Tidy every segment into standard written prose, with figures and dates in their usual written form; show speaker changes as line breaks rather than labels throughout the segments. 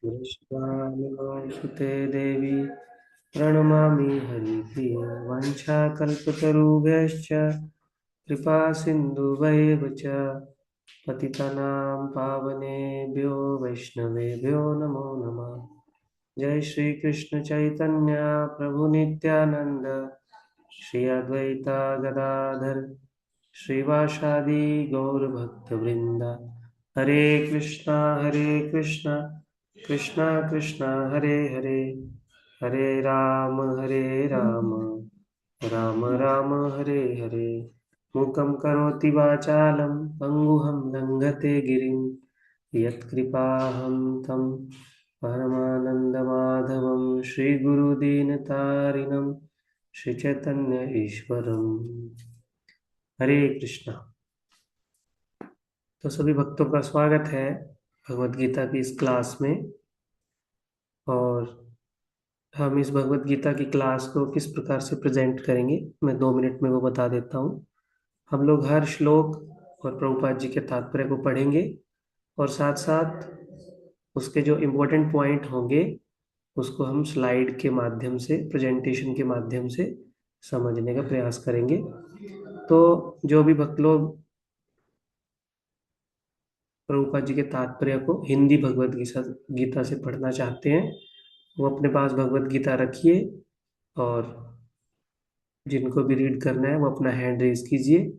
वृषभानुसुते देवी प्रणमामि हरिप्रिये वाञ्छाकल्पतरुभ्यश्च कृपा सिन्धुभैव च पतितानां पावनेभ्यो वैष्णवेभ्यो नमो नमः। जय श्री कृष्ण चैतन्य प्रभु नित्यानंद श्री अद्वैता गदाधर श्रीवासादि गौर भक्त वृंदा। हरे कृष्णा कृष्णा कृष्णा हरे हरे, हरे राम राम राम हरे हरे। मूकं करोति वाचालं पंगुहं लंघते गिरिं यत्कृपाहं तं परमानन्दमाधवं श्रीगुरुदीनतारिणं श्रीचैतन्य ईश्वरम्। हरे कृष्णा। तो सभी भक्तों का स्वागत है भगवत गीता की इस क्लास में। और हम इस भगवत गीता की क्लास को किस प्रकार से प्रेजेंट करेंगे मैं 2 मिनट में वो बता देता हूँ। हम लोग हर श्लोक और प्रभुपाद जी के तात्पर्य को पढ़ेंगे और साथ साथ उसके जो इम्पोर्टेंट पॉइंट होंगे उसको हम स्लाइड के माध्यम से प्रेजेंटेशन के माध्यम से समझने का प्रयास करेंगे। तो जो भी भक्त लोग प्रभुपाद जी के तात्पर्य को हिंदी भगवत गीता से पढ़ना चाहते हैं वो अपने पास भगवत गीता रखिए और जिनको भी रीड करना है वो अपना हैंड रेज कीजिए।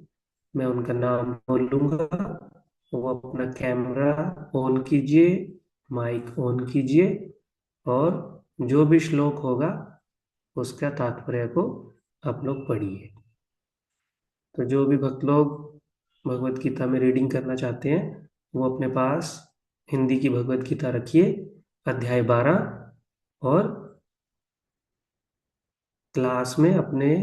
मैं उनका नाम बोलूंगा, वो अपना कैमरा ऑन कीजिए, माइक ऑन कीजिए और जो भी श्लोक होगा उसका तात्पर्य को आप लोग पढ़िए। तो जो भी भक्त लोग भगवत गीता में रीडिंग करना चाहते हैं वो अपने पास हिंदी की भगवत गीता रखिए, अध्याय 12, और क्लास में अपने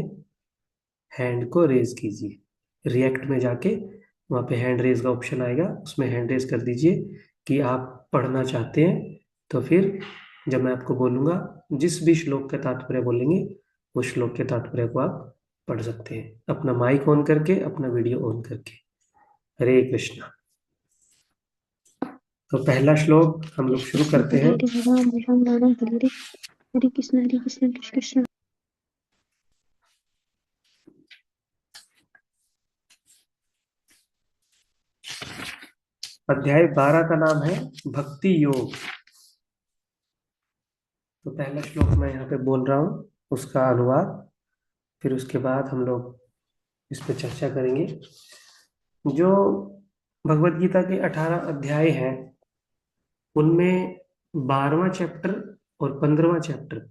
हैंड को रेज कीजिए। रिएक्ट में जाके वहाँ पे हैंड रेज का ऑप्शन आएगा, उसमें हैंड रेज कर दीजिए कि आप पढ़ना चाहते हैं। तो फिर जब मैं आपको बोलूँगा जिस भी श्लोक का तात्पर्य बोलेंगे उस श्लोक के तात्पर्य को आप पढ़ सकते हैं, अपना माइक ऑन करके, अपना वीडियो ऑन करके। हरे कृष्णा। तो पहला श्लोक हम लोग शुरू करते हैं।
हरे राम राम राम हरे हरे, हरे कृष्ण कृष्ण कृष्ण।
अध्याय 12 का नाम है भक्ति योग। तो पहला श्लोक मैं यहाँ पे बोल रहा हूँ, उसका अनुवाद, फिर उसके बाद हम लोग इस पे चर्चा करेंगे। जो भगवत गीता के 18 अध्याय हैं उनमें 12वां चैप्टर और 15वां चैप्टर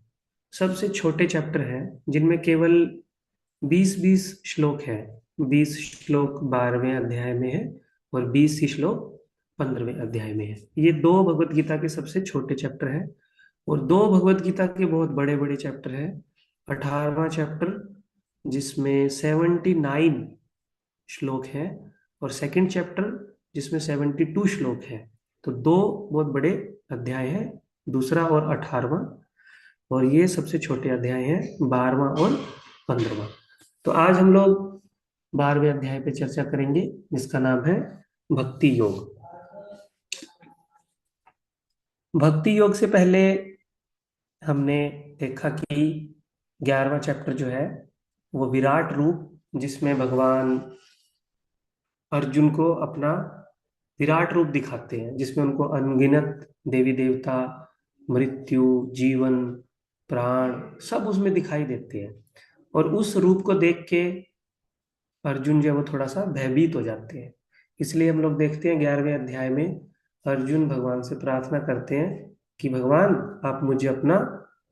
सबसे छोटे चैप्टर हैं, जिनमें केवल 20-20 श्लोक है। 20 श्लोक 12वें अध्याय में है और 20 ही श्लोक 15वें अध्याय में है। ये दो भगवत गीता के सबसे छोटे चैप्टर हैं और दो भगवत गीता के बहुत बड़े बड़े चैप्टर हैं। 18वां चैप्टर जिसमें 79 श्लोक है और सेकंड चैप्टर जिसमें 72 श्लोक है। तो दो बहुत बड़े अध्याय हैं, दूसरा और 18वां, और ये सबसे छोटे अध्याय हैं 12वां और 15वां। तो आज हम लोग 12वें अध्याय पे चर्चा करेंगे जिसका नाम है भक्ति योग। भक्ति योग से पहले हमने देखा कि 11वां चैप्टर जो है वो विराट रूप, जिसमें भगवान अर्जुन को अपना विराट रूप दिखाते हैं, जिसमें उनको अनगिनत देवी देवता, मृत्यु, जीवन, प्राण सब उसमें दिखाई देते हैं। और उस रूप को देख के अर्जुन जो है वो थोड़ा सा भयभीत हो जाते हैं। इसलिए हम लोग देखते हैं 11वें अध्याय में अर्जुन भगवान से प्रार्थना करते हैं कि भगवान आप मुझे अपना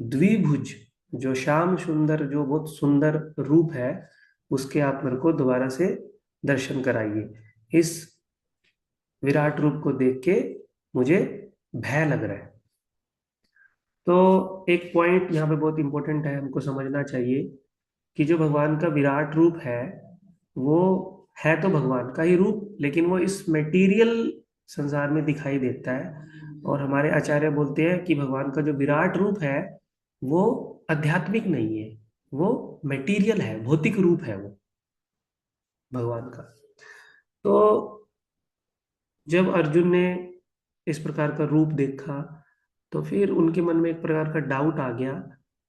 द्विभुज, जो श्याम सुंदर, जो बहुत सुंदर रूप है, उसके आप मेरे को दोबारा से दर्शन कराइए। इस विराट रूप को देख के मुझे भय लग रहा है। तो एक पॉइंट यहाँ पे बहुत इंपॉर्टेंट है, हमको समझना चाहिए कि जो भगवान का विराट रूप है वो है तो भगवान का ही रूप, लेकिन वो इस मटेरियल संसार में दिखाई देता है। और हमारे आचार्य बोलते हैं कि भगवान का जो विराट रूप है वो आध्यात्मिक नहीं है, वो मटेरियल है, भौतिक रूप है वो भगवान का। तो जब अर्जुन ने इस प्रकार का रूप देखा तो फिर उनके मन में एक प्रकार का डाउट आ गया,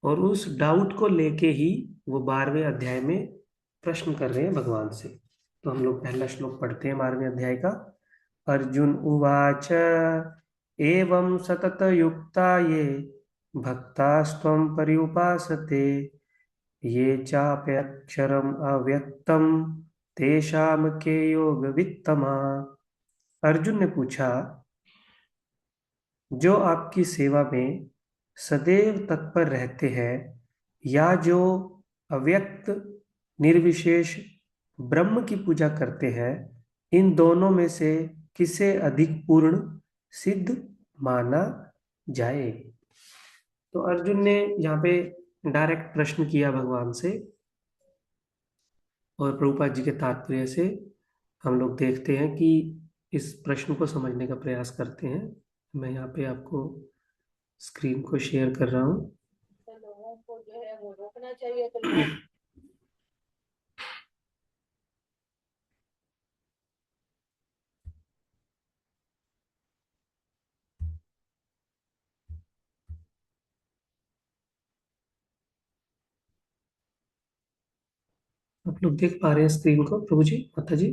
और उस डाउट को लेके ही वो 12वें अध्याय में प्रश्न कर रहे हैं भगवान से। तो हम लोग पहला श्लोक पढ़ते हैं 12वें अध्याय का। अर्जुन उवाच एवं सततयुक्ता ये भक्तास्त्वं पर्युपासते ये चाप्यक्षरम् अव्यक्तम् तेषां के योगवित्तमा। अर्जुन ने पूछा, जो आपकी सेवा में सदैव तत्पर रहते हैं, या जो अव्यक्त निर्विशेष ब्रह्म की पूजा करते हैं, इन दोनों में से किसे अधिक पूर्ण सिद्ध माना जाए। तो अर्जुन ने यहाँ पे डायरेक्ट प्रश्न किया भगवान से, और प्रभुपाद जी के तात्पर्य से हम लोग देखते हैं कि इस प्रश्न को समझने का प्रयास करते हैं। मैं यहाँ पे आपको स्क्रीन को शेयर कर रहा हूँ।
तो लोगों को जो है वो रोकना चाहिए, तो लोग
आप लोग देख पा रहे हैं स्क्रीन को प्रभु जी, माता जी?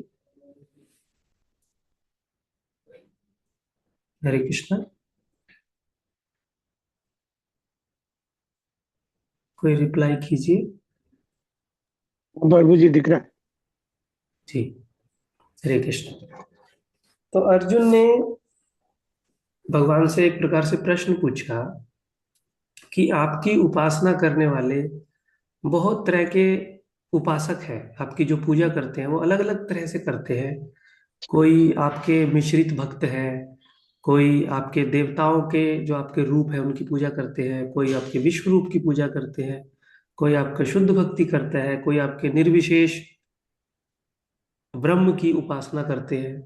हरे कृष्णा। कोई रिप्लाई कीजिए
प्रभु जी दिख रहा है।
जी। हरे कृष्ण। तो अर्जुन ने भगवान से एक प्रकार से प्रश्न पूछा कि आपकी उपासना करने वाले बहुत तरह के उपासक हैं, आपकी जो पूजा करते हैं वो अलग अलग तरह से करते हैं। कोई आपके मिश्रित भक्त है, कोई आपके देवताओं के जो आपके रूप है उनकी पूजा करते हैं, कोई आपके विश्व रूप की पूजा करते हैं, कोई आपका शुद्ध भक्ति करता है, कोई आपके निर्विशेष ब्रह्म की उपासना करते हैं।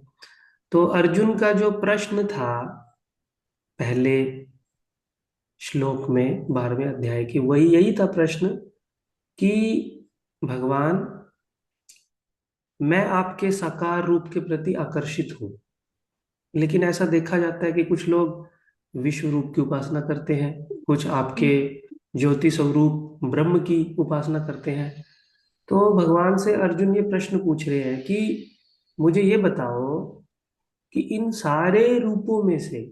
तो अर्जुन का जो प्रश्न था पहले श्लोक में 12वें अध्याय की, वही यही था प्रश्न कि भगवान, मैं आपके साकार रूप के प्रति आकर्षित हूँ, लेकिन ऐसा देखा जाता है कि कुछ लोग विश्व रूप की उपासना करते हैं, कुछ आपके ज्योति स्वरूप ब्रह्म की उपासना करते हैं। तो भगवान से अर्जुन ये प्रश्न पूछ रहे हैं कि मुझे ये बताओ कि इन सारे रूपों में से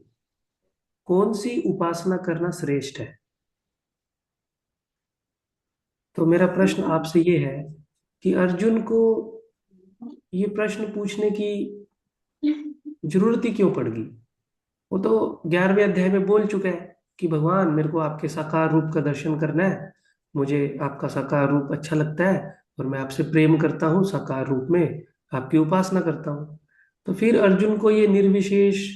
कौन सी उपासना करना श्रेष्ठ है। तो मेरा प्रश्न आपसे ये है कि अर्जुन को ये प्रश्न पूछने की जरूरत ही क्यों पड़ गई। वो तो 11वें अध्याय में बोल चुका है कि भगवान, मेरे को आपके साकार रूप का दर्शन करना है, मुझे आपका साकार रूप अच्छा लगता है, और मैं आपसे प्रेम करता हूँ, साकार रूप में आपकी उपासना करता हूँ। तो फिर अर्जुन को ये निर्विशेष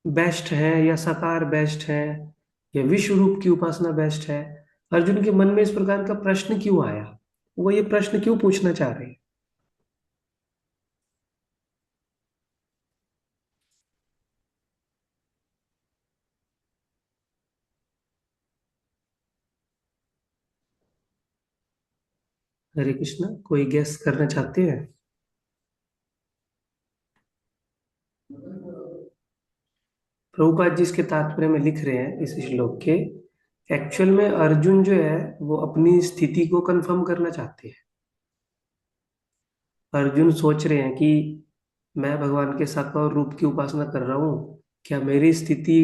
बेस्ट है, या साकार बेस्ट है, या विश्व रूप की उपासना बेस्ट है, अर्जुन के मन में इस प्रकार का प्रश्न क्यों आया, वो ये प्रश्न क्यों पूछना चाह रहे हैं। हरे कृष्णा, कोई गेस करना चाहते हैं? प्रभुपाद जी इसके तात्पर्य में लिख रहे हैं इस श्लोक के, एक्चुअल में अर्जुन जो है वो अपनी स्थिति को कंफर्म करना चाहते हैं। अर्जुन सोच रहे हैं कि मैं भगवान के साकार रूप की उपासना कर रहा हूँ, क्या मेरी स्थिति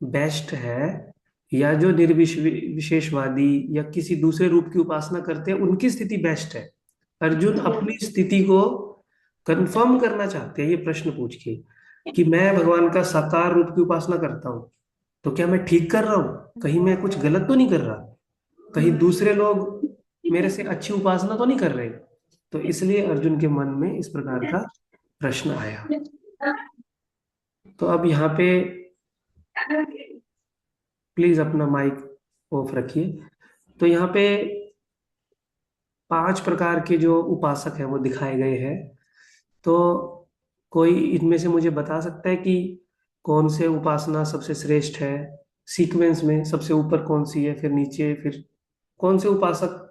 बेस्ट है, या जो निर्विशेषवादी या किसी दूसरे रूप की उपासना करते हैं उनकी स्थिति बेस्ट है। अर्जुन अपनी स्थिति को कंफर्म करना चाहते हैं ये प्रश्न पूछ के, कि मैं भगवान का साकार रूप की उपासना करता हूँ, तो क्या मैं ठीक कर रहा हूँ, कहीं मैं कुछ गलत तो नहीं कर रहा, कहीं दूसरे लोग मेरे से अच्छी उपासना तो नहीं कर रहे। तो इसलिए अर्जुन के मन में इस प्रकार का प्रश्न आया। तो अब यहाँ पे प्लीज अपना माइक ऑफ रखिए। तो यहाँ पे 5 प्रकार के जो उपासक हैं वो दिखाए गए हैं। तो कोई इनमें से मुझे बता सकता है कि कौन से उपासना सबसे श्रेष्ठ है, सीक्वेंस में सबसे ऊपर कौन सी है, फिर नीचे, फिर कौन से उपासक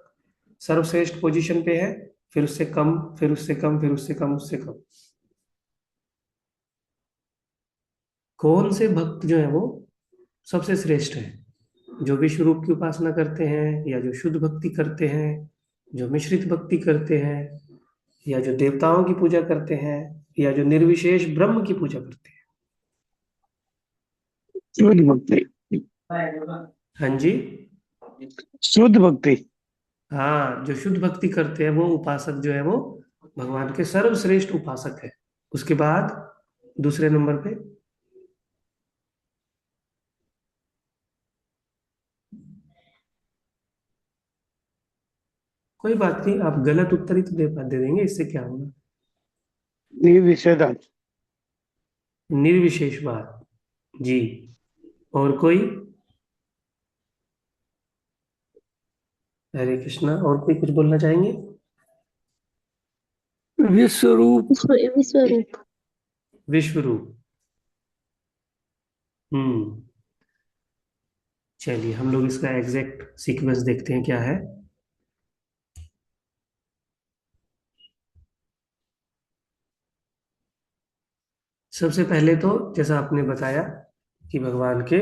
सर्वश्रेष्ठ पोजीशन पे है, फिर उससे कम, फिर उससे कम, फिर उससे कम, उससे कम। कौन से भक्त जो है वो सबसे श्रेष्ठ है, जो विश्व रूप की उपासना करते हैं, या जो शुद्ध भक्ति करते हैं, जो मिश्रित भक्ति करते हैं, या जो देवताओं की पूजा करते हैं, या जो निर्विशेष ब्रह्म की पूजा करते
शुद्ध भक्ति।
हैं। हाँ जी।
शुद्ध भक्ति।
हाँ, जो शुद्ध भक्ति करते हैं वो उपासक जो है वो भगवान के सर्वश्रेष्ठ उपासक है। उसके बाद दूसरे नंबर पे कोई बात नहीं, आप गलत उत्तर ही तो दे देंगे, इससे क्या होगा।
निर्विशेषाद।
निर्विशेषवाद। जी। और कोई? हरे कृष्णा। और कोई कुछ बोलना चाहेंगे?
विश्वरूप।
विश्व रूप।
विश्व रूप। हम्म। चलिए हम लोग इसका एग्जैक्ट सीक्वेंस देखते हैं क्या है। सबसे पहले तो जैसा आपने बताया कि भगवान के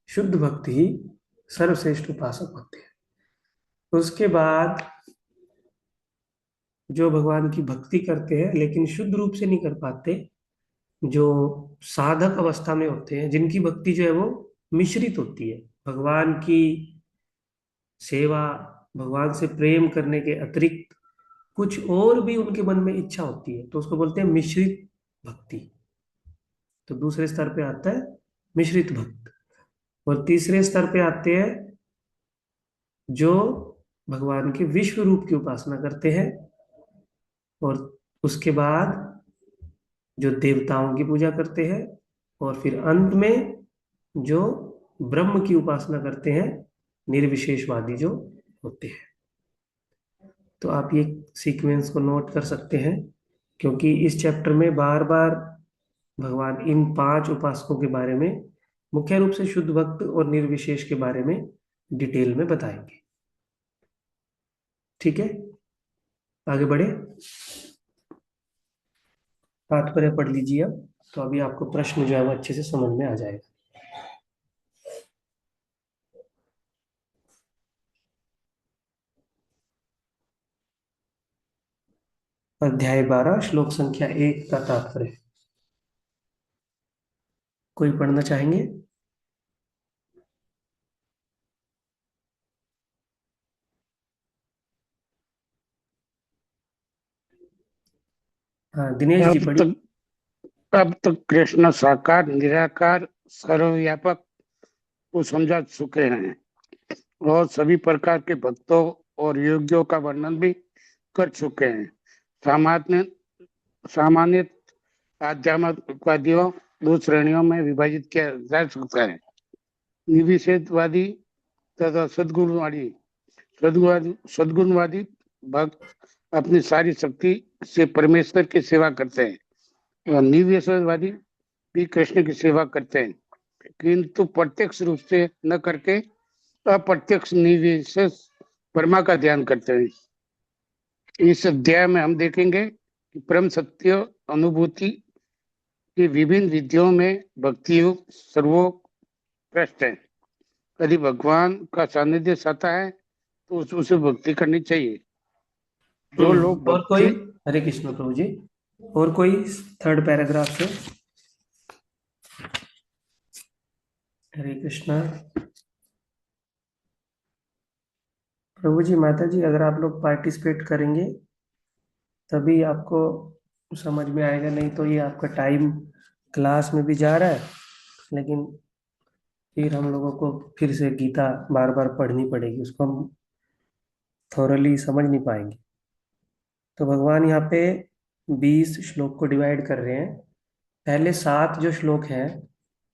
शुद्ध भक्त ही सर्वश्रेष्ठ उपासक होते हैं। उसके बाद जो भगवान की भक्ति करते हैं लेकिन शुद्ध रूप से नहीं कर पाते, जो साधक अवस्था में होते हैं, जिनकी भक्ति जो है वो मिश्रित होती है, भगवान की सेवा, भगवान से प्रेम करने के अतिरिक्त कुछ और भी उनके मन में इच्छा होती है, तो उसको बोलते हैं मिश्रित भक्ति। तो दूसरे स्तर पे आता है मिश्रित भक्त। और तीसरे स्तर पे आते हैं जो भगवान के विश्व रूप की उपासना करते हैं, और उसके बाद जो देवताओं की पूजा करते हैं, और फिर अंत में जो ब्रह्म की उपासना करते हैं, निर्विशेषवादी जो होते हैं। तो आप ये सीक्वेंस को नोट कर सकते हैं, क्योंकि इस चैप्टर में बार बार भगवान इन 5 उपासकों के बारे में, मुख्य रूप से शुद्ध भक्त और निर्विशेष के बारे में डिटेल में बताएंगे। ठीक है, आगे बढ़े। तात्पर्य पढ़ लीजिए अब, तो अभी आपको प्रश्न जो है वो अच्छे से समझ में आ जाएगा। अध्याय 12 श्लोक संख्या 1 का तात्पर्य कोई पढ़ना चाहेंगे? हाँ, दिनेश जी
अब
पढ़िए।
तक अब तक कृष्ण साकार निराकार सर्वव्यापक को समझा चुके हैं और सभी प्रकार के भक्तों और योग्यों का वर्णन भी कर चुके हैं। सामान्य सामान्य आध्यात्मिकवादियों दो श्रेणियों में विभाजित किया जा सकता है। निर्विशेषवादी तथा सद्गुणवादी भक्त अपनी सारी शक्ति से परमेश्वर की सेवा करते हैं और निर्विशेषवादी भी कृष्ण की सेवा करते हैं, किंतु प्रत्यक्ष रूप से न करके अप्रत्यक्ष निर्विशेष परमा का ध्यान करते हैं। इस अध्याय में हम देखेंगे कि परम सत्य अनुभूति की विभिन्न विधियों में भक्ति योग सर्वोत्कृष्ट है। यदि भगवान का सानिध्य चाहता है तो उसे भक्ति करनी चाहिए। जो लोग
और कोई?
भक्ति
हरे कृष्ण प्रभु जी। और कोई थर्ड पैराग्राफ से? हरे कृष्णा। प्रभु जी, माता जी, अगर आप लोग पार्टिसिपेट करेंगे तभी आपको समझ में आएगा, नहीं तो ये आपका टाइम क्लास में भी जा रहा है, लेकिन फिर हम लोगों को फिर से गीता बार बार पढ़नी पड़ेगी, उसको हम थोरली समझ नहीं पाएंगे। तो भगवान यहाँ पे 20 श्लोक को डिवाइड कर रहे हैं। पहले 7 जो श्लोक हैं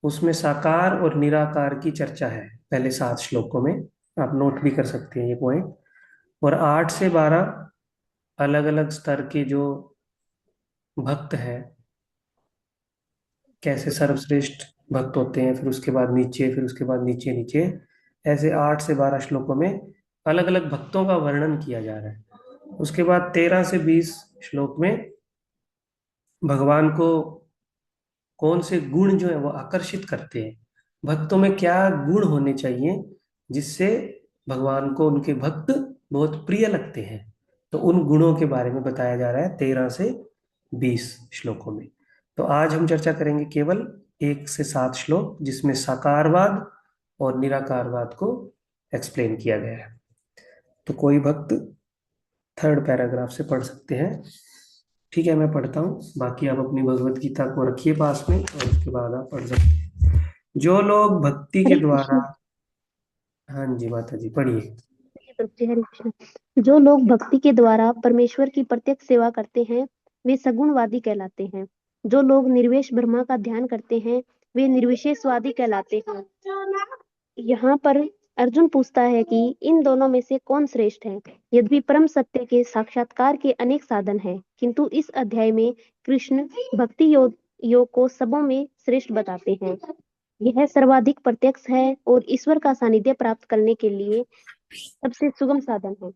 उसमें साकार और निराकार की चर्चा है, पहले 7 श्लोकों में। आप नोट भी कर सकते हैं ये पॉइंट। और 8 से 12 अलग अलग स्तर के जो भक्त हैं, कैसे सर्वश्रेष्ठ भक्त होते हैं, फिर उसके बाद नीचे, फिर उसके बाद नीचे नीचे, ऐसे 8 से 12 श्लोकों में अलग अलग भक्तों का वर्णन किया जा रहा है। उसके बाद 13 से 20 श्लोक में भगवान को कौन से गुण जो है वो आकर्षित करते हैं, भक्तों में क्या गुण होने चाहिए जिससे भगवान को उनके भक्त बहुत प्रिय लगते हैं। तो उन गुणों के बारे में बताया जा रहा है 13 से 20 श्लोकों में। तो आज हम चर्चा करेंगे केवल 1 से 7 श्लोक, जिसमें साकारवाद और निराकारवाद को एक्सप्लेन किया गया है। तो कोई भक्त 3rd पैराग्राफ से पढ़ सकते हैं। ठीक है, मैं पढ़ता हूँ, बाकी आप अपनी भगवत गीता को रखिए पास में और उसके बाद आप पढ़ सकते हैं। जो लोग भक्ति के
हरे
द्वारा,
कृष्ण।
हाँ जी माता जी पढ़िए।
हरे कृष्ण। जो लोग भक्ति के द्वारा परमेश्वर की प्रत्यक्ष सेवा करते हैं वे सगुणवादी कहलाते हैं। जो लोग निर्वेश ब्रह्मा का ध्यान करते हैं वे निर्विशेषवादी कहलाते हैं। यहाँ पर अर्जुन पूछता है कि इन दोनों में से कौन श्रेष्ठ है। यद्यपि परम सत्य के साक्षात्कार के अनेक साधन हैं, किंतु इस अध्याय में कृष्ण भक्ति योग को सबों में श्रेष्ठ बताते हैं। यह सर्वाधिक प्रत्यक्ष है और ईश्वर का सानिध्य प्राप्त करने के लिए सबसे सुगम साधन है।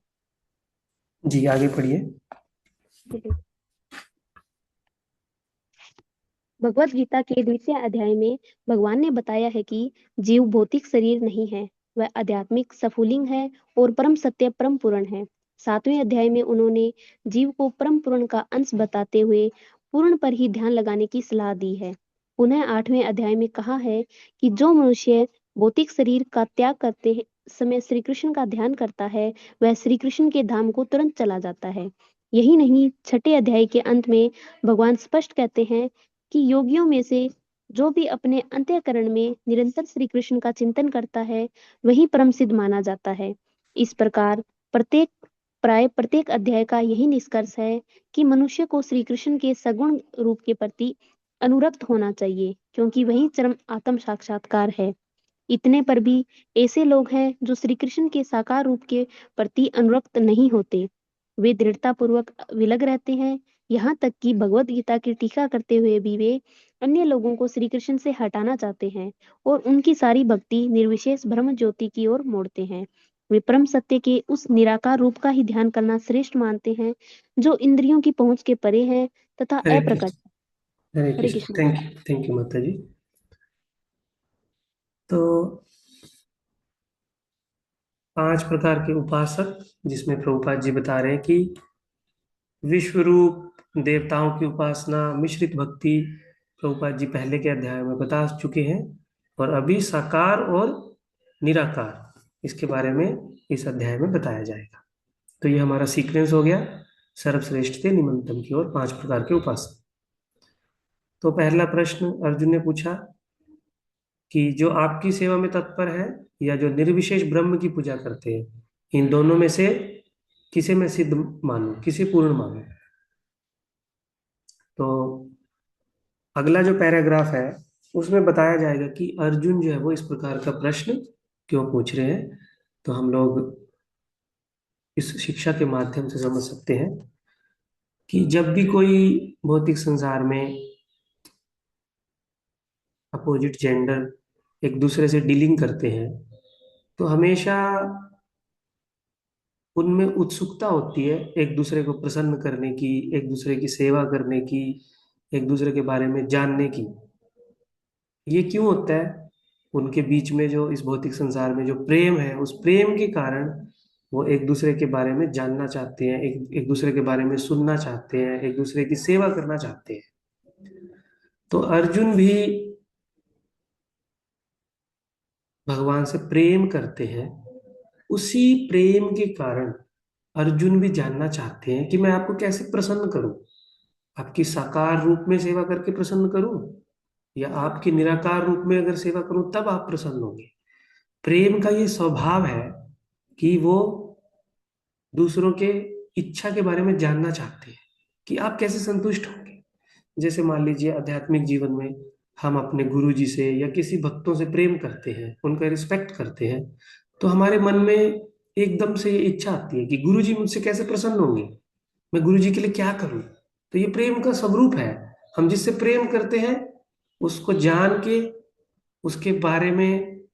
जी आगे पढ़िए।
भगवत गीता के 20वें अध्याय में भगवान ने बताया है कि जीव भौतिक शरीर नहीं है, वह आध्यात्मिक सफुलिंग है और परम सत्य परम पूर्ण है। 7वें अध्याय में उन्होंने जीव को परम पूर्ण का अंश बताते हुए पूर्ण पर ही ध्यान लगाने की सलाह दी है। पुनः 8वें अध्याय में कहा है कि जो मनुष्य भौतिक शरीर का त्याग करते समय श्री कृष्ण का ध्यान करता है वह श्री कृष्ण के धाम को तुरंत चला जाता है। यही नहीं, 6ठे अध्याय के अंत में भगवान स्पष्ट कहते हैं कि योगियों में से जो भी अपने अंतःकरण में निरंतर श्री कृष्ण का चिंतन करता है वही परम सिद्ध माना जाता है। इस प्रकार प्रत्येक अध्याय का यही निष्कर्ष है कि मनुष्य को श्री कृष्ण के सगुण रूप के प्रति अनुरक्त होना चाहिए, क्योंकि वही चरम आत्म साक्षात्कार है। इतने पर भी ऐसे लोग हैं जो श्री कृष्ण के साकार रूप के प्रति अनुरक्त नहीं होते। वे दृढ़ता पूर्वक विलग रहते हैं। यहाँ तक कि भगवत गीता की टीका करते हुए भी वे अन्य लोगों को श्री कृष्ण से हटाना चाहते हैं और उनकी सारी भक्ति निर्विशेष ब्रह्म ज्योति की ओर मोड़ते हैं। वे परम सत्य के उस निराकार रूप का ही ध्यान करना श्रेष्ठ मानते हैं जो इंद्रियों की पहुंच के परे है तथा
हरे
अप्रकट।
कृष्ण, हरे
हरे
कृष्ण।
कृष्ण।
थैंक यू माता जी। तो 5 प्रकार के उपासक, जिसमें प्रभुपाद जी बता रहे हैं कि विश्व रूप देवताओं की उपासना, मिश्रित भक्ति, प्रभुपाद जी पहले के अध्याय में बता चुके हैं। और अभी साकार और निराकार, इसके बारे में इस अध्याय में बताया जाएगा। तो ये हमारा सीक्वेंस हो गया, सर्वश्रेष्ठ से निम्नतम की ओर 5 प्रकार के उपासक। तो पहला प्रश्न अर्जुन ने पूछा कि जो आपकी सेवा में तत्पर है या जो निर्विशेष ब्रह्म की पूजा करते हैं, इन दोनों में से किसे मैं सिद्ध मानूं, किसे पूर्ण मानूं। तो अगला जो पैराग्राफ है उसमें बताया जाएगा कि अर्जुन जो है वो इस प्रकार का प्रश्न क्यों पूछ रहे हैं। तो हम लोग इस शिक्षा के माध्यम से समझ सकते हैं कि जब भी कोई भौतिक संसार में अपोजिट जेंडर एक दूसरे से डीलिंग करते हैं तो हमेशा उनमें उत्सुकता होती है एक दूसरे को प्रसन्न करने की, एक दूसरे की सेवा करने की, एक दूसरे के बारे में जानने की। ये क्यों होता है? उनके बीच में जो इस भौतिक संसार में जो प्रेम है, उस प्रेम के कारण वो एक दूसरे के बारे में जानना चाहते हैं, एक दूसरे के बारे में सुनना चाहते हैं, एक दूसरे की सेवा करना चाहते हैं। तो अर्जुन भी भगवान से प्रेम करते हैं। उसी प्रेम के कारण अर्जुन भी जानना चाहते हैं कि मैं आपको कैसे प्रसन्न करूं, आपकी साकार रूप में सेवा करके प्रसन्न करूं या आपकी निराकार रूप में अगर सेवा करूं तब आप प्रसन्न होंगे। प्रेम का ये स्वभाव है कि वो दूसरों के इच्छा के बारे में जानना चाहते हैं कि आप कैसे संतुष्ट होंगे। जैसे मान लीजिए आध्यात्मिक जीवन में हम अपने गुरु जी से या किसी भक्तों से प्रेम करते हैं, उनका रिस्पेक्ट करते हैं, तो हमारे मन में एकदम से ये इच्छा आती है कि गुरु जी मुझसे कैसे प्रसन्न होंगे, मैं गुरु जी के लिए क्या करूं। तो ये प्रेम का स्वरूप है। हम जिससे प्रेम करते हैं उसको जान के, उसके बारे में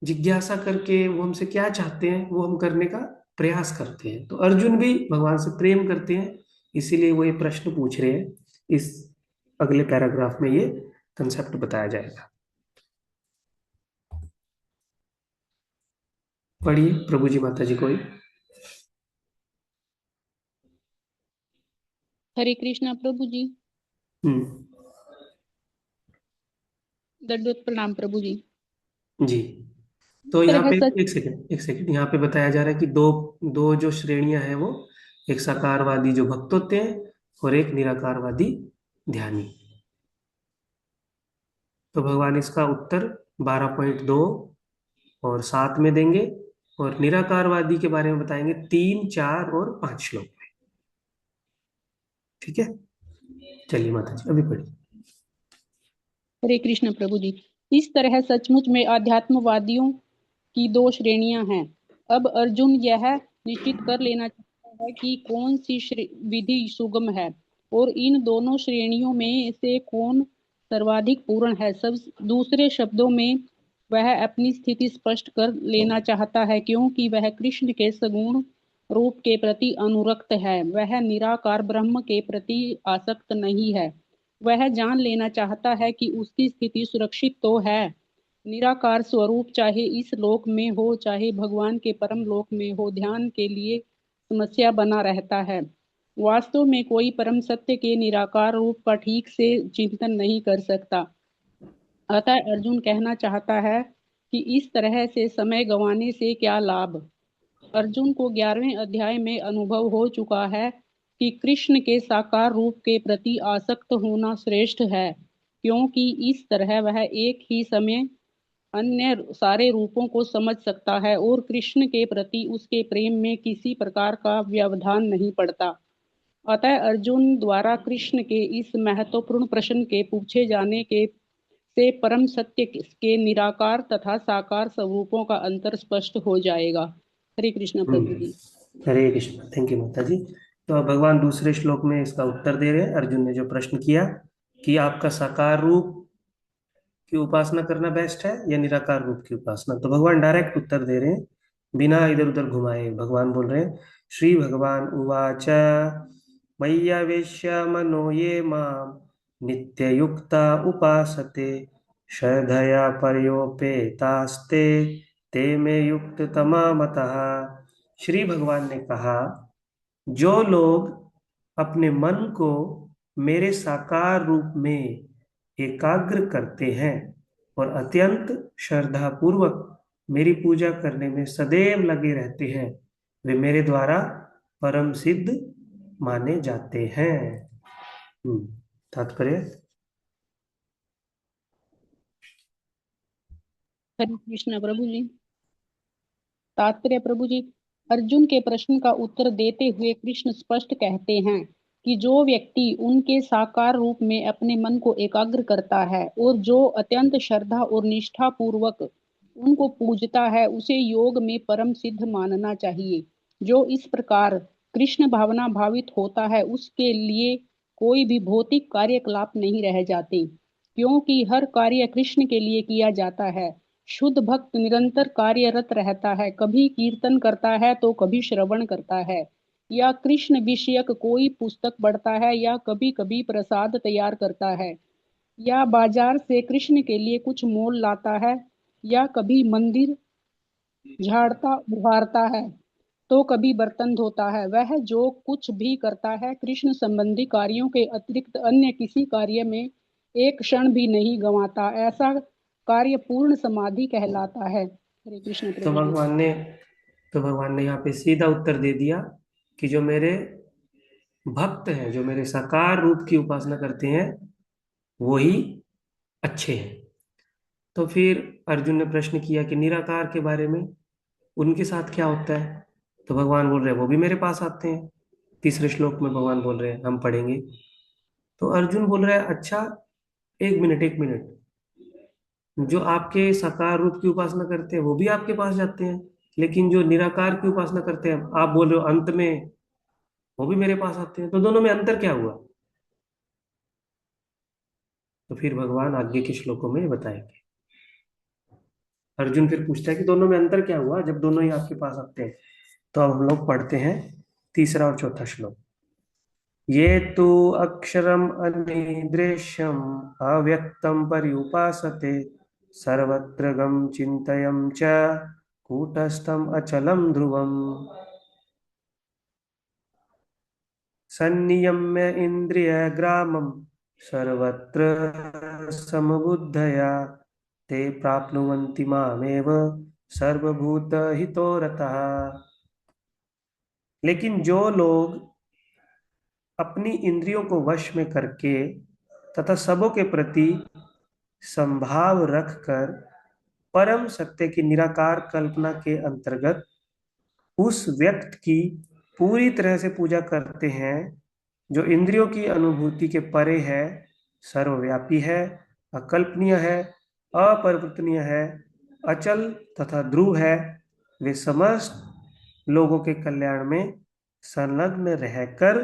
जिज्ञासा करके वो हमसे क्या चाहते हैं वो हम करने का प्रयास करते हैं। तो अर्जुन भी भगवान से प्रेम करते हैं, इसीलिए वो ये प्रश्न पूछ रहे हैं। इस अगले पैराग्राफ में ये कंसेप्ट बताया जाएगा। पढ़िए प्रभु जी माता जी कोई।
हरे कृष्णा प्रभु जी।
हम्म।
दंडवत प्रणाम प्रभु जी।
जी।
इस
तो यहाँ
तरह
पे
सच।
एक सेकंड यहाँ पे बताया जा रहा है कि दो दो जो श्रेणियां हैं वो, एक साकारवादी जो भक्त होते हैं और एक निराकारवादी ध्यानी। तो भगवान इसका उत्तर 12.2 और 7 में देंगे, और निराकारवादी के बारे में बताएंगे 3, 4 और 5 श्लोक में। ठीक है, चलिए माता जी अभी पढ़िए।
हरे कृष्ण प्रभु जी। इस तरह सचमुच में आध्यात्मवादियों की दो श्रेणियां हैं। अब अर्जुन यह निश्चित कर लेना चाहता है कि कौन सी विधि सुगम है और इन दोनों श्रेणियों में से कौन सर्वाधिक पूर्ण है। सब दूसरे शब्दों में वह अपनी स्थिति स्पष्ट कर लेना चाहता है, क्योंकि वह कृष्ण के सगुण रूप के प्रति अनुरक्त है। वह निराकार ब्रह्म के प्रति आसक्त नहीं है। वह जान लेना चाहता है कि उसकी स्थिति सुरक्षित तो है। निराकार स्वरूप चाहे इस लोक में हो चाहे भगवान के परम लोक में हो, ध्यान के लिए समस्या बना रहता है। वास्तव में कोई परम सत्य के निराकार रूप का ठीक से चिंतन नहीं कर सकता। अतः अर्जुन कहना चाहता है कि इस तरह से समय गंवाने से क्या लाभ। अर्जुन को 11वें अध्याय में अनुभव हो चुका है कि कृष्ण के साकार रूप के प्रति आसक्त होना श्रेष्ठ है, क्योंकि इस तरह वह एक ही समय अन्य सारे रूपों को समझ सकता है और कृष्ण के प्रति उसके प्रेम में किसी प्रकार का व्यवधान नहीं पड़ता। अतः अर्जुन द्वारा कृष्ण के इस महत्वपूर्ण प्रश्न के पूछे जाने के से परम सत्य के निराकार तथा साकार स्वरूपों का अंतर स्पष्ट हो जाएगा। हरे कृष्ण प्रभु जी।
हरे कृष्ण, थैंक यू माता जी। तो अब भगवान दूसरे श्लोक में इसका उत्तर दे रहे हैं। अर्जुन ने जो प्रश्न किया कि आपका साकार रूप की उपासना करना बेस्ट है या निराकार रूप की उपासना, तो भगवान डायरेक्ट उत्तर दे रहे हैं बिना इधर उधर घुमाए। भगवान बोल रहे हैं, श्री भगवान उवाच मय्यावेश्य मनो ये माम नित्ययुक्ता उपासते श्रद्धया पर्योपेतास्ते ते मे युक्त तमा मतः। श्री भगवान ने कहा, जो लोग अपने मन को मेरे साकार रूप में एकाग्र करते हैं और अत्यंत श्रद्धा पूर्वक मेरी पूजा करने में सदैव लगे रहते हैं, वे मेरे द्वारा परम सिद्ध माने जाते हैं। तात्पर्य।
हरे कृष्ण प्रभु जी। तात्पर्य प्रभु जी। अर्जुन के प्रश्न का उत्तर देते हुए कृष्ण स्पष्ट कहते हैं कि जो व्यक्ति उनके साकार रूप में अपने मन को एकाग्र करता है और जो अत्यंत श्रद्धा और निष्ठा पूर्वक उनको पूजता है, उसे योग में परम सिद्ध मानना चाहिए। जो इस प्रकार कृष्ण भावना भावित होता है, उसके लिए कोई भी भौतिक कार्यकलाप नहीं रह जाते, क्योंकि हर कार्य कृष्ण के लिए किया जाता है। शुद्ध भक्त निरंतर कार्यरत रहता है, कभी कीर्तन करता है तो कभी श्रवण करता है, या कृष्ण विषयक कोई पुस्तक पढ़ता है, या कभी कभी प्रसाद तैयार करता है, या बाजार से कृष्ण के लिए कुछ मोल लाता है, या कभी मंदिर झाड़ता बुहारता है तो कभी बर्तन धोता है। वह जो कुछ भी करता है, कृष्ण संबंधी कार्यों के अतिरिक्त अन्य किसी कार्य में एक क्षण भी नहीं गंवाता। ऐसा कार्य पूर्ण समाधि कहलाता है। हरे कृष्ण
तो
प्रभु जी।
भगवान ने तो भगवान ने यहाँ पे सीधा उत्तर दे दिया कि जो मेरे भक्त हैं, जो मेरे साकार रूप की उपासना करते हैं, वही अच्छे हैं। तो फिर अर्जुन ने प्रश्न किया कि निराकार के बारे में, उनके साथ क्या होता है। तो भगवान बोल रहे हैं वो भी मेरे पास आते हैं। तीसरे श्लोक में भगवान बोल रहे हैं, हम पढ़ेंगे। तो अर्जुन बोल रहा है, अच्छा एक मिनट एक मिनट, जो आपके साकार रूप की उपासना करते हैं वो भी आपके पास जाते हैं, लेकिन जो निराकार की उपासना करते हैं आप बोल रहे हो अंत में वो भी मेरे पास आते हैं, तो दोनों में अंतर क्या हुआ। तो फिर भगवान आगे के श्लोकों में बताएंगे। अर्जुन फिर पूछता है कि दोनों में अंतर क्या हुआ जब दोनों ही आपके पास आते हैं। तो अब हम लोग पढ़ते हैं तीसरा और चौथा श्लोक। ये तु अक्षरम अनिर्देश्यम अव्यक्तम पर्युपासते सर्वत्र गम चिंतयम च कूटस्थम अचलम ध्रुवम संनियम्य इंद्रियग्रामं सर्वत्र समबुद्धया ते प्राप्नुवन्ति मामेव सर्वभूतहितो रतः। लेकिन जो लोग अपनी इंद्रियों को वश में करके तथा सबों के प्रति संभाव रखकर परम सत्य की निराकार कल्पना के अंतर्गत उस व्यक्ति की पूरी तरह से पूजा करते हैं जो इंद्रियों की अनुभूति के परे है, सर्वव्यापी है, अकल्पनीय है, अपरिवर्तनीय है, अचल तथा ध्रुव है, वे समस्त लोगों के कल्याण में संलग्न रहकर